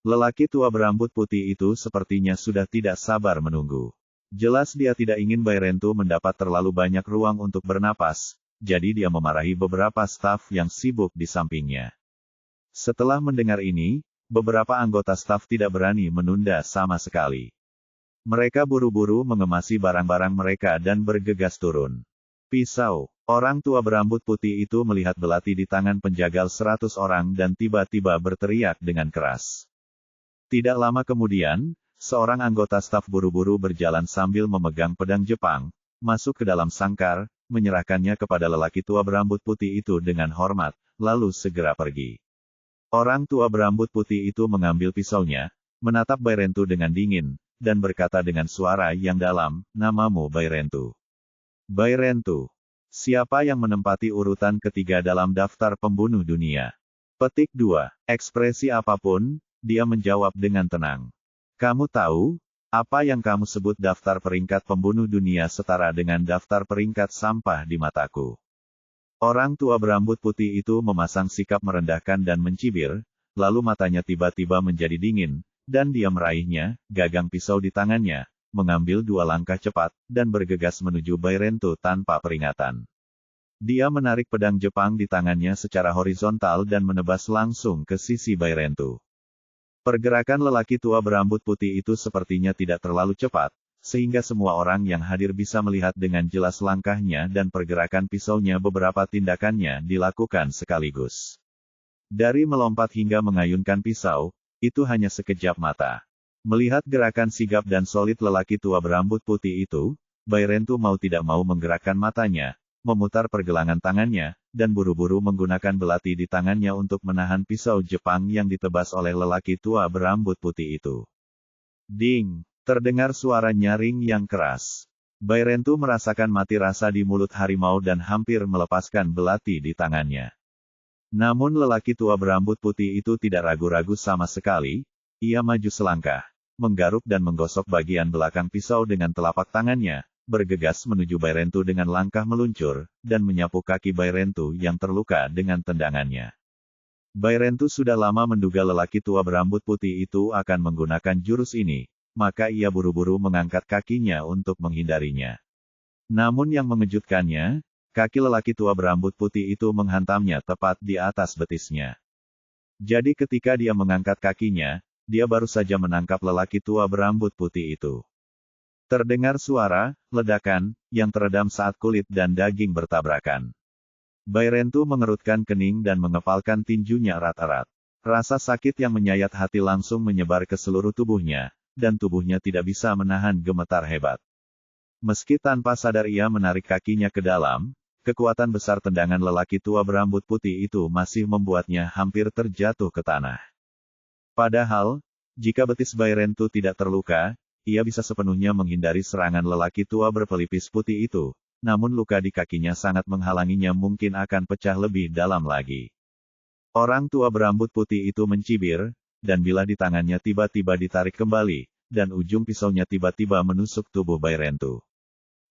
Lelaki tua berambut putih itu sepertinya sudah tidak sabar menunggu. Jelas dia tidak ingin Bairentu mendapat terlalu banyak ruang untuk bernapas, jadi dia memarahi beberapa staf yang sibuk di sampingnya. Setelah mendengar ini, beberapa anggota staf tidak berani menunda sama sekali. Mereka buru-buru mengemasi barang-barang mereka dan bergegas turun. Pisau. Orang tua berambut putih itu melihat belati di tangan penjagal 100 orang dan tiba-tiba berteriak dengan keras. Tidak lama kemudian, seorang anggota staf buru-buru berjalan sambil memegang pedang Jepang, masuk ke dalam sangkar, menyerahkannya kepada lelaki tua berambut putih itu dengan hormat, lalu segera pergi. Orang tua berambut putih itu mengambil pisaunya, menatap Bairentu dengan dingin, dan berkata dengan suara yang dalam, "Namamu Bairentu." Bairentu. Siapa yang menempati urutan ketiga dalam daftar pembunuh dunia? Petik 2. Ekspresi apapun, dia menjawab dengan tenang. Kamu tahu, apa yang kamu sebut daftar peringkat pembunuh dunia setara dengan daftar peringkat sampah di mataku. Orang tua berambut putih itu memasang sikap merendahkan dan mencibir, lalu matanya tiba-tiba menjadi dingin, dan dia meraihnya, gagang pisau di tangannya, mengambil 2 langkah cepat, dan bergegas menuju Bairentu tanpa peringatan. Dia menarik pedang Jepang di tangannya secara horizontal dan menebas langsung ke sisi Bairentu. Pergerakan lelaki tua berambut putih itu sepertinya tidak terlalu cepat, sehingga semua orang yang hadir bisa melihat dengan jelas langkahnya dan pergerakan pisaunya. Beberapa tindakannya dilakukan sekaligus. Dari melompat hingga mengayunkan pisau, itu hanya sekejap mata. Melihat gerakan sigap dan solid lelaki tua berambut putih itu, Bairentu mau tidak mau menggerakkan matanya, memutar pergelangan tangannya, dan buru-buru menggunakan belati di tangannya untuk menahan pisau Jepang yang ditebas oleh lelaki tua berambut putih itu. Ding! Terdengar suara nyaring yang keras. Bairentu merasakan mati rasa di mulut harimau dan hampir melepaskan belati di tangannya. Namun lelaki tua berambut putih itu tidak ragu-ragu sama sekali, ia maju selangkah, menggaruk dan menggosok bagian belakang pisau dengan telapak tangannya, bergegas menuju Bairentu dengan langkah meluncur, dan menyapu kaki Bairentu yang terluka dengan tendangannya. Bairentu sudah lama menduga lelaki tua berambut putih itu akan menggunakan jurus ini, maka ia buru-buru mengangkat kakinya untuk menghindarinya. Namun yang mengejutkannya, kaki lelaki tua berambut putih itu menghantamnya tepat di atas betisnya. Jadi ketika dia mengangkat kakinya, dia baru saja menangkap lelaki tua berambut putih itu. Terdengar suara ledakan yang teredam saat kulit dan daging bertabrakan. Bairentu mengerutkan kening dan mengepalkan tinjunya erat-erat. Rasa sakit yang menyayat hati langsung menyebar ke seluruh tubuhnya, dan tubuhnya tidak bisa menahan gemetar hebat. Meski tanpa sadar ia menarik kakinya ke dalam, kekuatan besar tendangan lelaki tua berambut putih itu masih membuatnya hampir terjatuh ke tanah. Padahal, jika betis Bairentu tidak terluka, ia bisa sepenuhnya menghindari serangan lelaki tua berpelipis putih itu, namun luka di kakinya sangat menghalanginya mungkin akan pecah lebih dalam lagi. Orang tua berambut putih itu mencibir, dan bilah di tangannya tiba-tiba ditarik kembali, dan ujung pisaunya tiba-tiba menusuk tubuh Bairentu.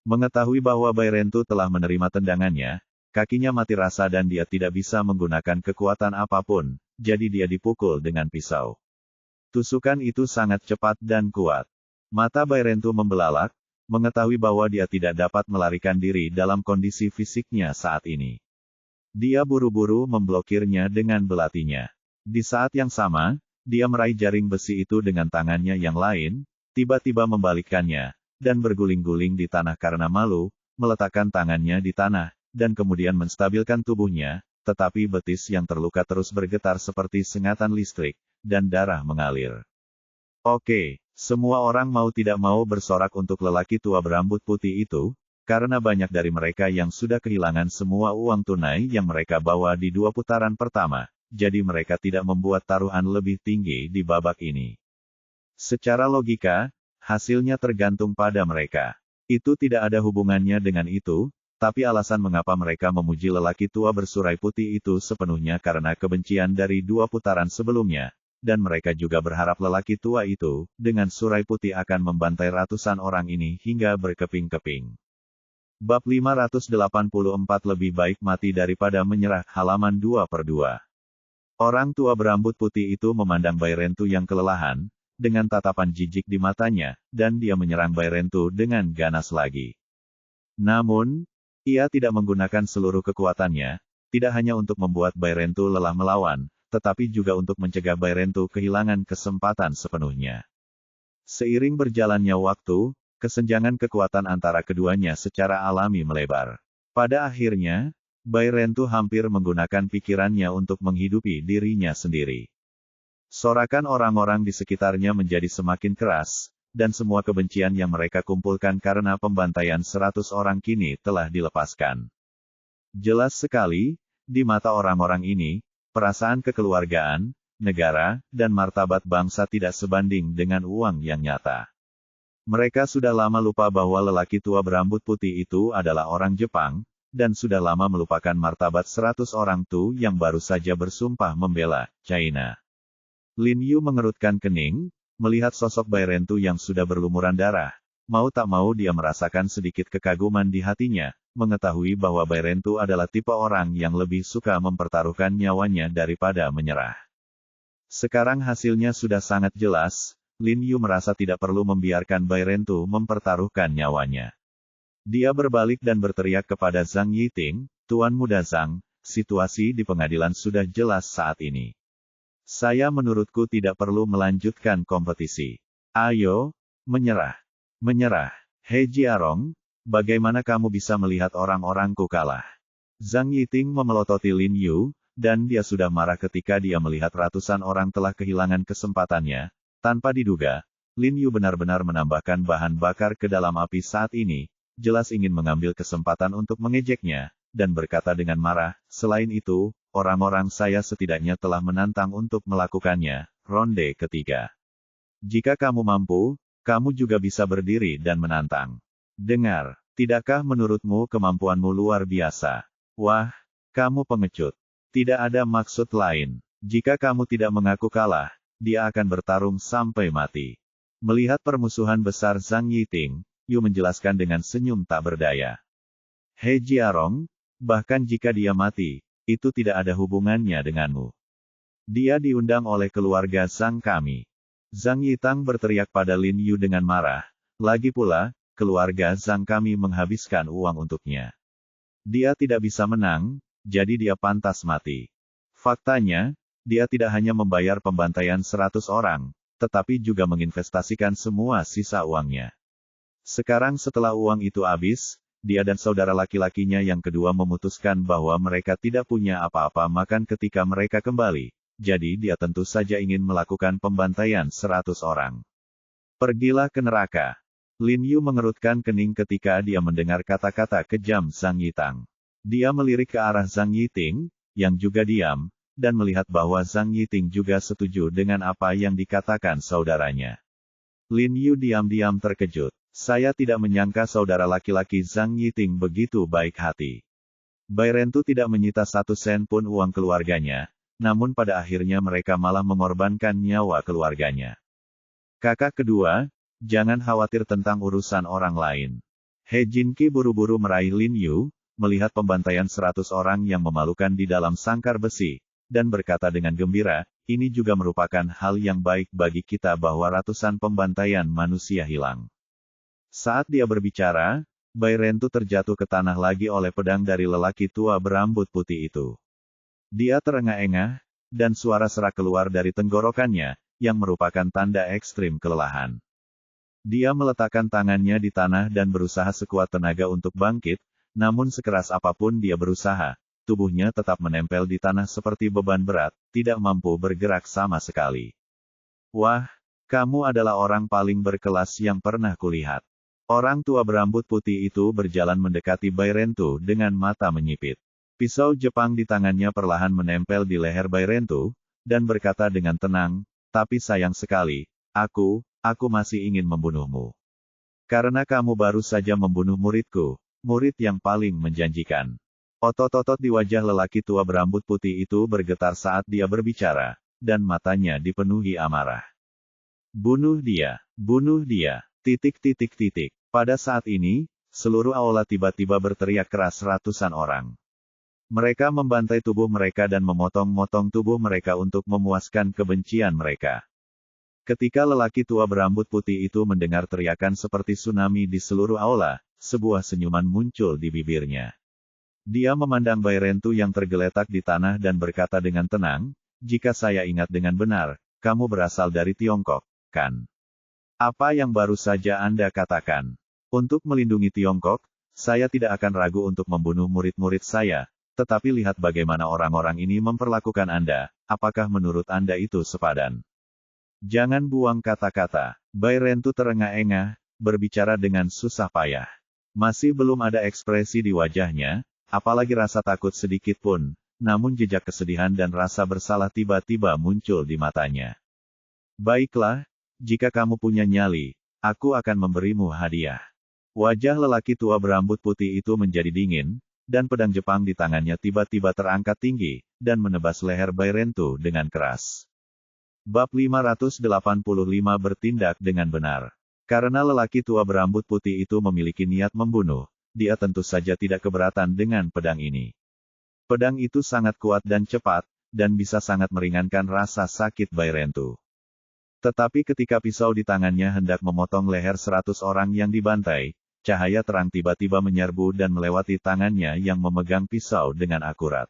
Mengetahui bahwa Bairentu telah menerima tendangannya, kakinya mati rasa dan dia tidak bisa menggunakan kekuatan apapun, jadi dia dipukul dengan pisau. Tusukan itu sangat cepat dan kuat. Mata Bairentu membelalak, mengetahui bahwa dia tidak dapat melarikan diri dalam kondisi fisiknya saat ini. Dia buru-buru memblokirnya dengan belatinya. Di saat yang sama, dia meraih jaring besi itu dengan tangannya yang lain, tiba-tiba membalikkannya, dan berguling-guling di tanah karena malu, meletakkan tangannya di tanah, dan kemudian menstabilkan tubuhnya, tetapi betis yang terluka terus bergetar seperti sengatan listrik, dan darah mengalir. Oke, semua orang mau tidak mau bersorak untuk lelaki tua berambut putih itu, karena banyak dari mereka yang sudah kehilangan semua uang tunai yang mereka bawa di 2 putaran pertama, jadi mereka tidak membuat taruhan lebih tinggi di babak ini. Secara logika, hasilnya tergantung pada mereka. Itu tidak ada hubungannya dengan itu, tapi alasan mengapa mereka memuji lelaki tua bersurai putih itu sepenuhnya karena kebencian dari 2 putaran sebelumnya, dan mereka juga berharap lelaki tua itu, dengan surai putih akan membantai ratusan orang ini hingga berkeping-keping. Bab 584 Lebih baik mati daripada menyerah, halaman 2/2. Orang tua berambut putih itu memandang Bairentu yang kelelahan, dengan tatapan jijik di matanya, dan dia menyerang Bairentu dengan ganas lagi. Namun, ia tidak menggunakan seluruh kekuatannya, tidak hanya untuk membuat Bairentu lelah melawan, tetapi juga untuk mencegah Bairentu kehilangan kesempatan sepenuhnya. Seiring berjalannya waktu, kesenjangan kekuatan antara keduanya secara alami melebar. Pada akhirnya, Bairentu hampir menggunakan pikirannya untuk menghidupi dirinya sendiri. Sorakan orang-orang di sekitarnya menjadi semakin keras, dan semua kebencian yang mereka kumpulkan karena pembantaian 100 orang kini telah dilepaskan. Jelas sekali, di mata orang-orang ini, perasaan kekeluargaan, negara, dan martabat bangsa tidak sebanding dengan uang yang nyata. Mereka sudah lama lupa bahwa lelaki tua berambut putih itu adalah orang Jepang, dan sudah lama melupakan martabat 100 orang Tu yang baru saja bersumpah membela China. Lin Yu mengerutkan kening, melihat sosok Bairentu yang sudah berlumuran darah. Mau tak mau dia merasakan sedikit kekaguman di hatinya, mengetahui bahwa Bairentu adalah tipe orang yang lebih suka mempertaruhkan nyawanya daripada menyerah. Sekarang hasilnya sudah sangat jelas, Lin Yu merasa tidak perlu membiarkan Bairentu mempertaruhkan nyawanya. Dia berbalik dan berteriak kepada Zhang Yiting, "Tuan Muda Zhang, situasi di pengadilan sudah jelas saat ini. Saya menurutku tidak perlu melanjutkan kompetisi. Ayo, menyerah. Menyerah. He Jiarong, bagaimana kamu bisa melihat orang-orangku kalah?" Zhang Yiting memelototi Lin Yu, dan dia sudah marah ketika dia melihat ratusan orang telah kehilangan kesempatannya. Tanpa diduga, Lin Yu benar-benar menambahkan bahan bakar ke dalam api saat ini, jelas ingin mengambil kesempatan untuk mengejeknya, dan berkata dengan marah, "Selain itu, orang-orang saya setidaknya telah menantang untuk melakukannya, ronde ketiga. Jika kamu mampu, kamu juga bisa berdiri dan menantang. Dengar, tidakkah menurutmu kemampuanmu luar biasa? Wah, kamu pengecut. Tidak ada maksud lain. Jika kamu tidak mengaku kalah, dia akan bertarung sampai mati." Melihat permusuhan besar Zhang Yiting, Yu menjelaskan dengan senyum tak berdaya. "He Jiarong, bahkan jika dia mati, itu tidak ada hubungannya denganmu. Dia diundang oleh keluarga Zhang kami." Zhang Yitang berteriak pada Lin Yu dengan marah, "Lagi pula, keluarga Zhang kami menghabiskan uang untuknya. Dia tidak bisa menang, jadi dia pantas mati. Faktanya, dia tidak hanya membayar pembantaian 100 orang, tetapi juga menginvestasikan semua sisa uangnya. Sekarang setelah uang itu habis, dia dan saudara laki-lakinya yang kedua memutuskan bahwa mereka tidak punya apa-apa makan ketika mereka kembali. Jadi dia tentu saja ingin melakukan pembantaian 100 orang. Pergilah ke neraka." Lin Yu mengerutkan kening ketika dia mendengar kata-kata kejam Zhang Yitang. Dia melirik ke arah Zhang Yiting, yang juga diam, dan melihat bahwa Zhang Yiting juga setuju dengan apa yang dikatakan saudaranya. Lin Yu diam-diam terkejut. "Saya tidak menyangka saudara laki-laki Zhang Yiting begitu baik hati. Bairentu tidak menyita 1 sen pun uang keluarganya, namun pada akhirnya mereka malah mengorbankan nyawa keluarganya. Kakak kedua, jangan khawatir tentang urusan orang lain." He Jinqi buru-buru meraih Lin Yu, melihat pembantaian 100 orang yang memalukan di dalam sangkar besi, dan berkata dengan gembira, "Ini juga merupakan hal yang baik bagi kita bahwa ratusan pembantaian manusia hilang." Saat dia berbicara, Bairentu terjatuh ke tanah lagi oleh pedang dari lelaki tua berambut putih itu. Dia terengah-engah, dan suara serak keluar dari tenggorokannya, yang merupakan tanda ekstrim kelelahan. Dia meletakkan tangannya di tanah dan berusaha sekuat tenaga untuk bangkit, namun sekeras apapun dia berusaha, tubuhnya tetap menempel di tanah seperti beban berat, tidak mampu bergerak sama sekali. "Wah, Kamu adalah orang paling berkelas yang pernah kulihat. Orang tua berambut putih itu berjalan mendekati Bairentu dengan mata menyipit. Pisau Jepang di tangannya perlahan menempel di leher Bairentu, dan berkata dengan tenang, tapi sayang sekali, aku masih ingin membunuhmu. Karena kamu baru saja membunuh muridku, murid yang paling menjanjikan. Otot-otot di wajah lelaki tua berambut putih itu bergetar saat dia berbicara, dan matanya dipenuhi amarah. Bunuh dia, bunuh dia, titik. Pada saat ini, seluruh aula tiba-tiba berteriak keras ratusan orang. Mereka membantai tubuh mereka dan memotong-motong tubuh mereka untuk memuaskan kebencian mereka. Ketika lelaki tua berambut putih itu mendengar teriakan seperti tsunami di seluruh aula, sebuah senyuman muncul di bibirnya. Dia memandang Bairentu yang tergeletak di tanah dan berkata dengan tenang, jika saya ingat dengan benar, kamu berasal dari Tiongkok, kan? Apa yang baru saja Anda katakan? Untuk melindungi Tiongkok, saya tidak akan ragu untuk membunuh murid-murid saya, tetapi lihat bagaimana orang-orang ini memperlakukan Anda, apakah menurut Anda itu sepadan? Jangan buang kata-kata. Bairentu terengah-engah, berbicara dengan susah payah. Masih belum ada ekspresi di wajahnya, apalagi rasa takut sedikit pun, namun jejak kesedihan dan rasa bersalah tiba-tiba muncul di matanya. Baiklah, jika kamu punya nyali, aku akan memberimu hadiah. Wajah lelaki tua berambut putih itu menjadi dingin, dan pedang Jepang di tangannya tiba-tiba terangkat tinggi, dan menebas leher Bairentu dengan keras. Bab 585 bertindak dengan benar. Karena lelaki tua berambut putih itu memiliki niat membunuh, dia tentu saja tidak keberatan dengan pedang ini. Pedang itu sangat kuat dan cepat, dan bisa sangat meringankan rasa sakit Bairentu. Tetapi ketika pisau di tangannya hendak memotong leher 100 orang yang dibantai, cahaya terang tiba-tiba menyerbu dan melewati tangannya yang memegang pisau dengan akurat.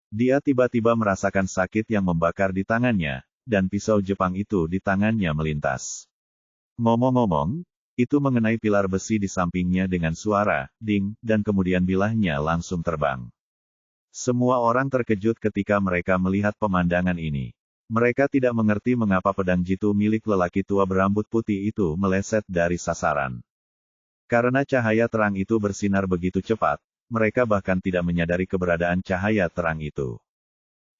Dia tiba-tiba merasakan sakit yang membakar di tangannya, dan pisau Jepang itu di tangannya melintas. Ngomong-ngomong, itu mengenai pilar besi di sampingnya dengan suara, ding, dan kemudian bilahnya langsung terbang. Semua orang terkejut ketika mereka melihat pemandangan ini. Mereka tidak mengerti mengapa pedang jitu milik lelaki tua berambut putih itu meleset dari sasaran. Karena cahaya terang itu bersinar begitu cepat, mereka bahkan tidak menyadari keberadaan cahaya terang itu.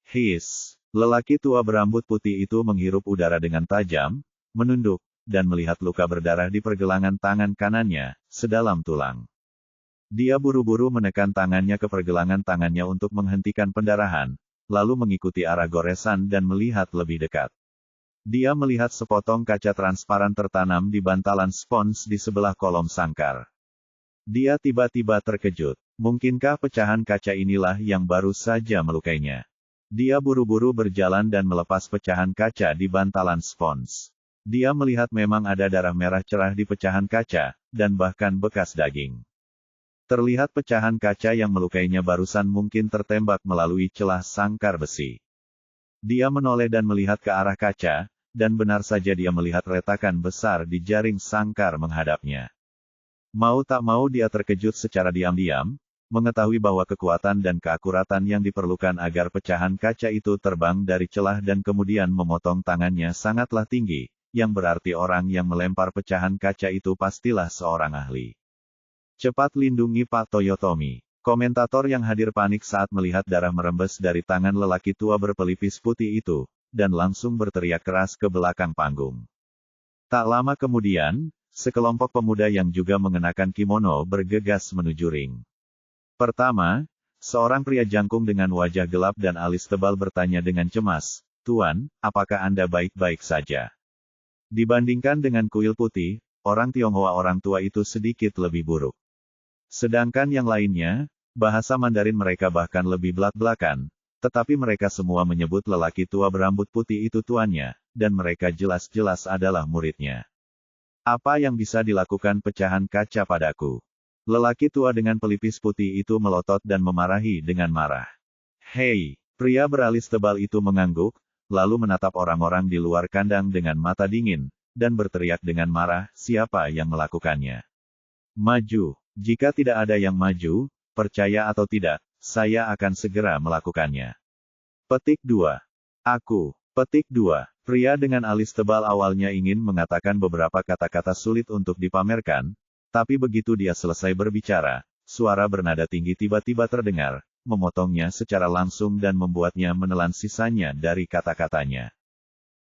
Hiss! Lelaki tua berambut putih itu menghirup udara dengan tajam, menunduk, dan melihat luka berdarah di pergelangan tangan kanannya, sedalam tulang. Dia buru-buru menekan tangannya ke pergelangan tangannya untuk menghentikan pendarahan, lalu mengikuti arah goresan dan melihat lebih dekat. Dia melihat sepotong kaca transparan tertanam di bantalan spons di sebelah kolom sangkar. Dia tiba-tiba terkejut. Mungkinkah pecahan kaca inilah yang baru saja melukainya? Dia buru-buru berjalan dan melepas pecahan kaca di bantalan spons. Dia melihat memang ada darah merah cerah di pecahan kaca, dan bahkan bekas daging. Terlihat pecahan kaca yang melukainya barusan mungkin tertembak melalui celah sangkar besi. Dia menoleh dan melihat ke arah kaca, dan benar saja dia melihat retakan besar di jaring sangkar menghadapnya. Mau tak mau dia terkejut secara diam-diam, mengetahui bahwa kekuatan dan keakuratan yang diperlukan agar pecahan kaca itu terbang dari celah dan kemudian memotong tangannya sangatlah tinggi, yang berarti orang yang melempar pecahan kaca itu pastilah seorang ahli. Cepat lindungi Pak Toyotomi. Komentator yang hadir panik saat melihat darah merembes dari tangan lelaki tua berpelipis putih itu, dan langsung berteriak keras ke belakang panggung. Tak lama kemudian, sekelompok pemuda yang juga mengenakan kimono bergegas menuju ring. Pertama, seorang pria jangkung dengan wajah gelap dan alis tebal bertanya dengan cemas, "Tuan, apakah Anda baik-baik saja?" Dibandingkan dengan kuil putih, orang Tionghoa orang tua itu sedikit lebih buruk. Sedangkan yang lainnya, bahasa Mandarin mereka bahkan lebih belak-belakan, tetapi mereka semua menyebut lelaki tua berambut putih itu tuannya, dan mereka jelas-jelas adalah muridnya. Apa yang bisa dilakukan pecahan kaca padaku? Lelaki tua dengan pelipis putih itu melotot dan memarahi dengan marah. Hei! Pria beralis tebal itu mengangguk, lalu menatap orang-orang di luar kandang dengan mata dingin, dan berteriak dengan marah, siapa yang melakukannya? Maju! Jika tidak ada yang maju, percaya atau tidak, saya akan segera melakukannya. Petik 2. Petik 2. Pria dengan alis tebal awalnya ingin mengatakan beberapa kata-kata sulit untuk dipamerkan, tapi begitu dia selesai berbicara, suara bernada tinggi tiba-tiba terdengar, memotongnya secara langsung dan membuatnya menelan sisanya dari kata-katanya.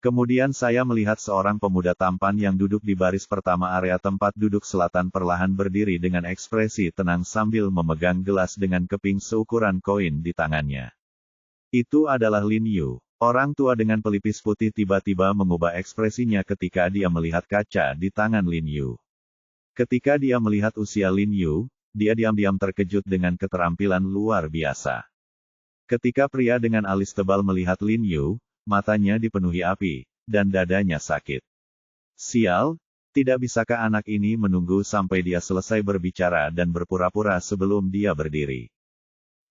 Kemudian saya melihat seorang pemuda tampan yang duduk di baris pertama area tempat duduk selatan perlahan berdiri dengan ekspresi tenang sambil memegang gelas dengan keping seukuran koin di tangannya. Itu adalah Lin Yu. Orang tua dengan pelipis putih tiba-tiba mengubah ekspresinya ketika dia melihat kaca di tangan Lin Yu. Ketika dia melihat usia Lin Yu, dia diam-diam terkejut dengan keterampilan luar biasa. Ketika pria dengan alis tebal melihat Lin Yu, matanya dipenuhi api, dan dadanya sakit. Sial, tidak bisakah anak ini menunggu sampai dia selesai berbicara dan berpura-pura sebelum dia berdiri?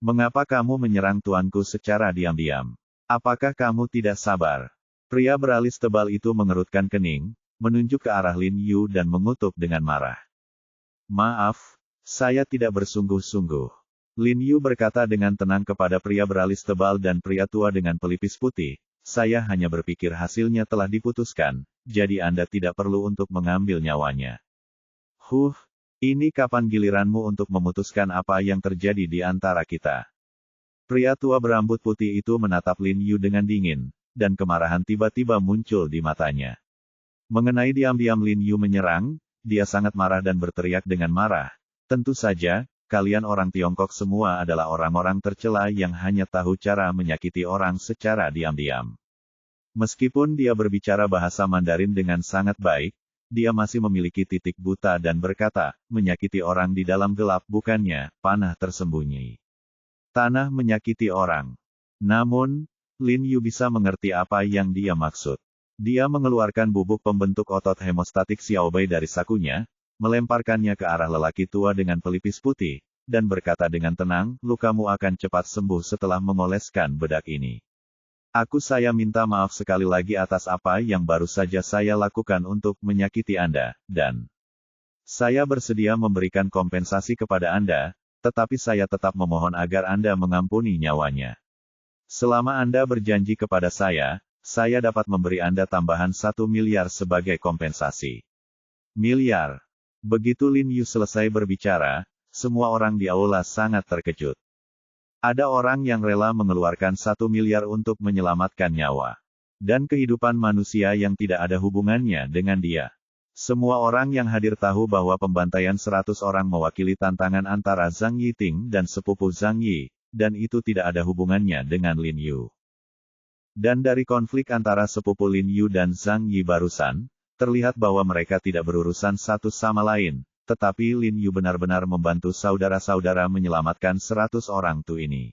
Mengapa kamu menyerang tuanku secara diam-diam? Apakah kamu tidak sabar? Pria beralis tebal itu mengerutkan kening, menunjuk ke arah Lin Yu dan mengutuk dengan marah. Maaf, saya tidak bersungguh-sungguh. Lin Yu berkata dengan tenang kepada pria beralis tebal dan pria tua dengan pelipis putih, saya hanya berpikir hasilnya telah diputuskan, jadi Anda tidak perlu untuk mengambil nyawanya. Ini kapan giliranmu untuk memutuskan apa yang terjadi di antara kita? Pria tua berambut putih itu menatap Lin Yu dengan dingin, dan kemarahan tiba-tiba muncul di matanya. Mengenai diam-diam Lin Yu menyerang, dia sangat marah dan berteriak dengan marah. Tentu saja, kalian orang Tiongkok semua adalah orang-orang tercela yang hanya tahu cara menyakiti orang secara diam-diam. Meskipun dia berbicara bahasa Mandarin dengan sangat baik, dia masih memiliki titik buta dan berkata, menyakiti orang di dalam gelap bukannya panah tersembunyi. Tanah menyakiti orang. Namun, Lin Yu bisa mengerti apa yang dia maksud. Dia mengeluarkan bubuk pembentuk otot hemostatik Xiaobei dari sakunya, melemparkannya ke arah lelaki tua dengan pelipis putih, dan berkata dengan tenang, lukamu akan cepat sembuh setelah mengoleskan bedak ini. Saya minta maaf sekali lagi atas apa yang baru saja saya lakukan untuk menyakiti Anda, dan saya bersedia memberikan kompensasi kepada Anda, tetapi saya tetap memohon agar Anda mengampuni nyawanya. Selama Anda berjanji kepada saya dapat memberi Anda tambahan 1 miliar sebagai kompensasi. Miliar. Begitu Lin Yu selesai berbicara, semua orang di aula sangat terkejut. Ada orang yang rela mengeluarkan 1 miliar untuk menyelamatkan nyawa. Dan kehidupan manusia yang tidak ada hubungannya dengan dia. Semua orang yang hadir tahu bahwa pembantaian 100 orang mewakili tantangan antara Zhang Yiting dan sepupu Zhang Yi, dan itu tidak ada hubungannya dengan Lin Yu. Dan dari konflik antara sepupu Lin Yu dan Zhang Yi barusan, terlihat bahwa mereka tidak berurusan satu sama lain, tetapi Lin Yu benar-benar membantu saudara-saudara menyelamatkan 100 orang tu ini.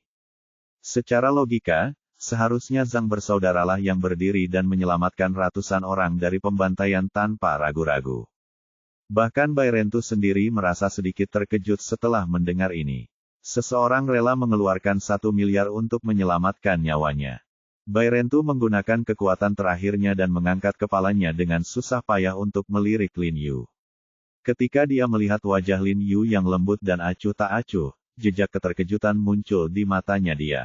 Secara logika, seharusnya Zhang bersaudaralah yang berdiri dan menyelamatkan ratusan orang dari pembantaian tanpa ragu-ragu. Bahkan Bai Rentu sendiri merasa sedikit terkejut setelah mendengar ini. Seseorang rela mengeluarkan 1 miliar untuk menyelamatkan nyawanya. Bai Rentu menggunakan kekuatan terakhirnya dan mengangkat kepalanya dengan susah payah untuk melirik Lin Yu. Ketika dia melihat wajah Lin Yu yang lembut dan acuh tak acuh, jejak keterkejutan muncul di matanya dia.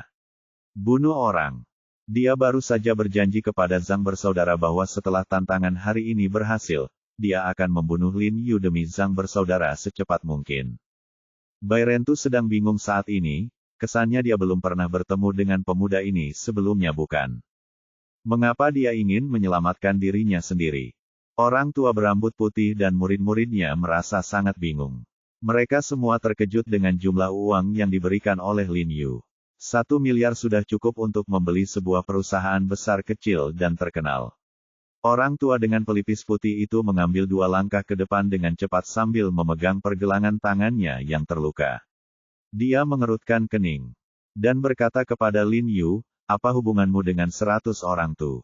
Bunuh orang. Dia baru saja berjanji kepada Zhang bersaudara bahwa setelah tantangan hari ini berhasil, dia akan membunuh Lin Yu demi Zhang bersaudara secepat mungkin. Bai Rentu sedang bingung saat ini, kesannya dia belum pernah bertemu dengan pemuda ini sebelumnya bukan? Mengapa dia ingin menyelamatkan dirinya sendiri? Orang tua berambut putih dan murid-muridnya merasa sangat bingung. Mereka semua terkejut dengan jumlah uang yang diberikan oleh Lin Yu. 1 miliar sudah cukup untuk membeli sebuah perusahaan besar kecil dan terkenal. Orang tua dengan pelipis putih itu mengambil 2 langkah ke depan dengan cepat sambil memegang pergelangan tangannya yang terluka. Dia mengerutkan kening. Dan berkata kepada Lin Yu, apa hubunganmu dengan 100 orang tu?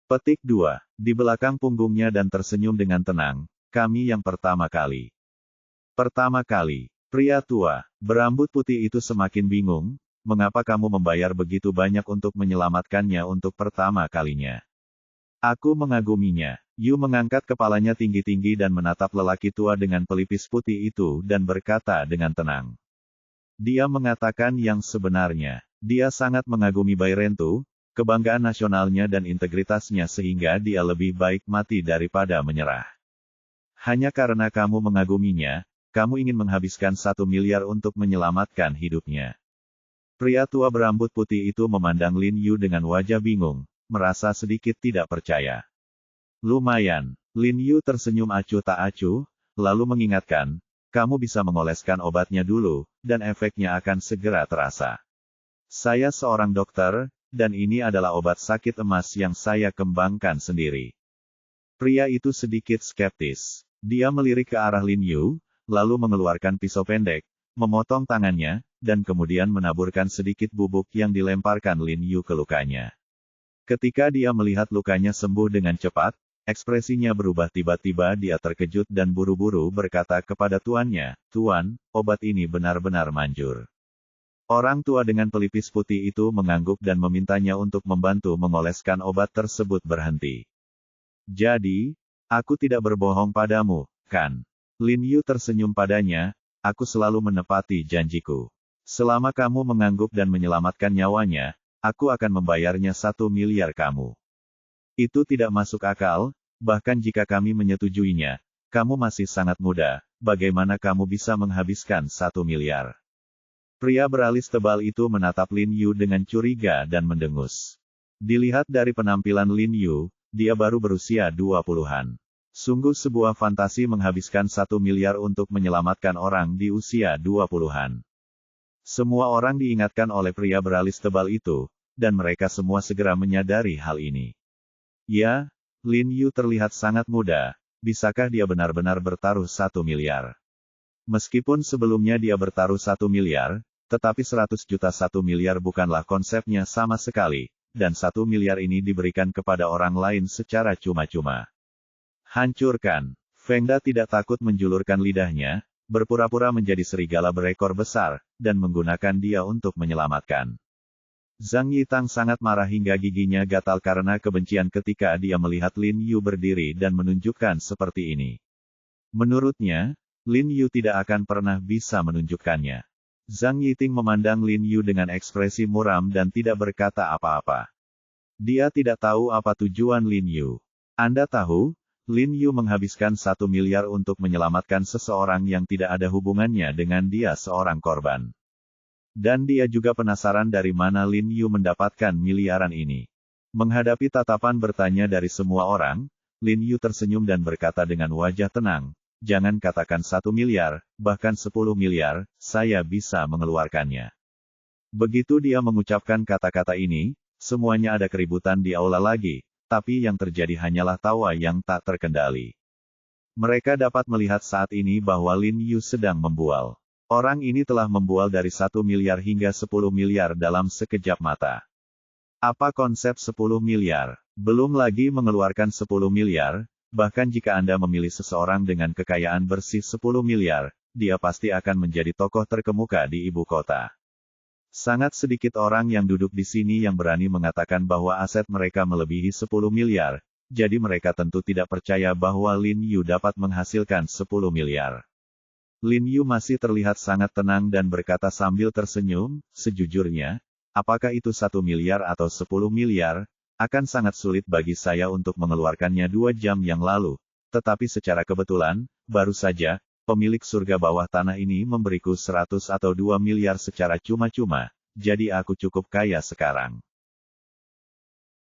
Petik 2. Di belakang punggungnya dan tersenyum dengan tenang, kami yang pertama kali. Pertama kali, pria tua, berambut putih itu semakin bingung. Mengapa kamu membayar begitu banyak untuk menyelamatkannya untuk pertama kalinya? Aku mengaguminya. Yu mengangkat kepalanya tinggi-tinggi dan menatap lelaki tua dengan pelipis putih itu dan berkata dengan tenang. Dia mengatakan yang sebenarnya. Dia sangat mengagumi Bai Rentu, kebanggaan nasionalnya dan integritasnya sehingga dia lebih baik mati daripada menyerah. Hanya karena kamu mengaguminya, kamu ingin menghabiskan 1 miliar untuk menyelamatkan hidupnya. Pria tua berambut putih itu memandang Lin Yu dengan wajah bingung, merasa sedikit tidak percaya. Lumayan, Lin Yu tersenyum acuh tak acuh, lalu mengingatkan, kamu bisa mengoleskan obatnya dulu, dan efeknya akan segera terasa. Saya seorang dokter, dan ini adalah obat sakit emas yang saya kembangkan sendiri. Pria itu sedikit skeptis. Dia melirik ke arah Lin Yu, lalu mengeluarkan pisau pendek, memotong tangannya, dan kemudian menaburkan sedikit bubuk yang dilemparkan Lin Yu ke lukanya. Ketika dia melihat lukanya sembuh dengan cepat, ekspresinya berubah tiba-tiba dia terkejut dan buru-buru berkata kepada tuannya, "Tuan, obat ini benar-benar manjur." Orang tua dengan pelipis putih itu mengangguk dan memintanya untuk membantu mengoleskan obat tersebut berhenti. "Jadi, aku tidak berbohong padamu, kan?" Lin Yu tersenyum padanya, "Aku selalu menepati janjiku. Selama kamu mengangguk dan menyelamatkan nyawanya, aku akan membayarnya 1 miliar kamu. Itu tidak masuk akal, bahkan jika kami menyetujuinya, kamu masih sangat muda, bagaimana kamu bisa menghabiskan 1 miliar? Pria beralis tebal itu menatap Lin Yu dengan curiga dan mendengus. Dilihat dari penampilan Lin Yu, dia baru berusia 20-an. Sungguh sebuah fantasi menghabiskan 1 miliar untuk menyelamatkan orang di usia 20-an. Semua orang diingatkan oleh pria beralis tebal itu, dan mereka semua segera menyadari hal ini. Ya, Lin Yu terlihat sangat muda, bisakah dia benar-benar bertaruh 1 miliar? Meskipun sebelumnya dia bertaruh 1 miliar, tetapi 100 juta 1 miliar bukanlah konsepnya sama sekali, dan 1 miliar ini diberikan kepada orang lain secara cuma-cuma. Hancurkan. Fengda tidak takut menjulurkan lidahnya, berpura-pura menjadi serigala berekor besar, dan menggunakan dia untuk menyelamatkan. Zhang Yitang sangat marah hingga giginya gatal karena kebencian ketika dia melihat Lin Yu berdiri dan menunjukkan seperti ini. Menurutnya, Lin Yu tidak akan pernah bisa menunjukkannya. Zhang Yiting memandang Lin Yu dengan ekspresi muram dan tidak berkata apa-apa. Dia tidak tahu apa tujuan Lin Yu. Anda tahu, Lin Yu menghabiskan 1 miliar untuk menyelamatkan seseorang yang tidak ada hubungannya dengan dia seorang korban. Dan dia juga penasaran dari mana Lin Yu mendapatkan miliaran ini. Menghadapi tatapan bertanya dari semua orang, Lin Yu tersenyum dan berkata dengan wajah tenang, "Jangan katakan 1 miliar, bahkan 10 miliar, saya bisa mengeluarkannya." Begitu dia mengucapkan kata-kata ini, semuanya ada keributan di aula lagi, tapi yang terjadi hanyalah tawa yang tak terkendali. Mereka dapat melihat saat ini bahwa Lin Yu sedang membual. Orang ini telah membual dari 1 miliar hingga 10 miliar dalam sekejap mata. Apa konsep 10 miliar? Belum lagi mengeluarkan 10 miliar, bahkan jika Anda memilih seseorang dengan kekayaan bersih 10 miliar, dia pasti akan menjadi tokoh terkemuka di ibu kota. Sangat sedikit orang yang duduk di sini yang berani mengatakan bahwa aset mereka melebihi 10 miliar, jadi mereka tentu tidak percaya bahwa Lin Yu dapat menghasilkan 10 miliar. Lin Yu masih terlihat sangat tenang dan berkata sambil tersenyum, "Sejujurnya, apakah itu 1 miliar atau 10 miliar, akan sangat sulit bagi saya untuk mengeluarkannya 2 jam yang lalu. Tetapi secara kebetulan, baru saja, pemilik surga bawah tanah ini memberiku 100 atau 2 miliar secara cuma-cuma, jadi aku cukup kaya sekarang."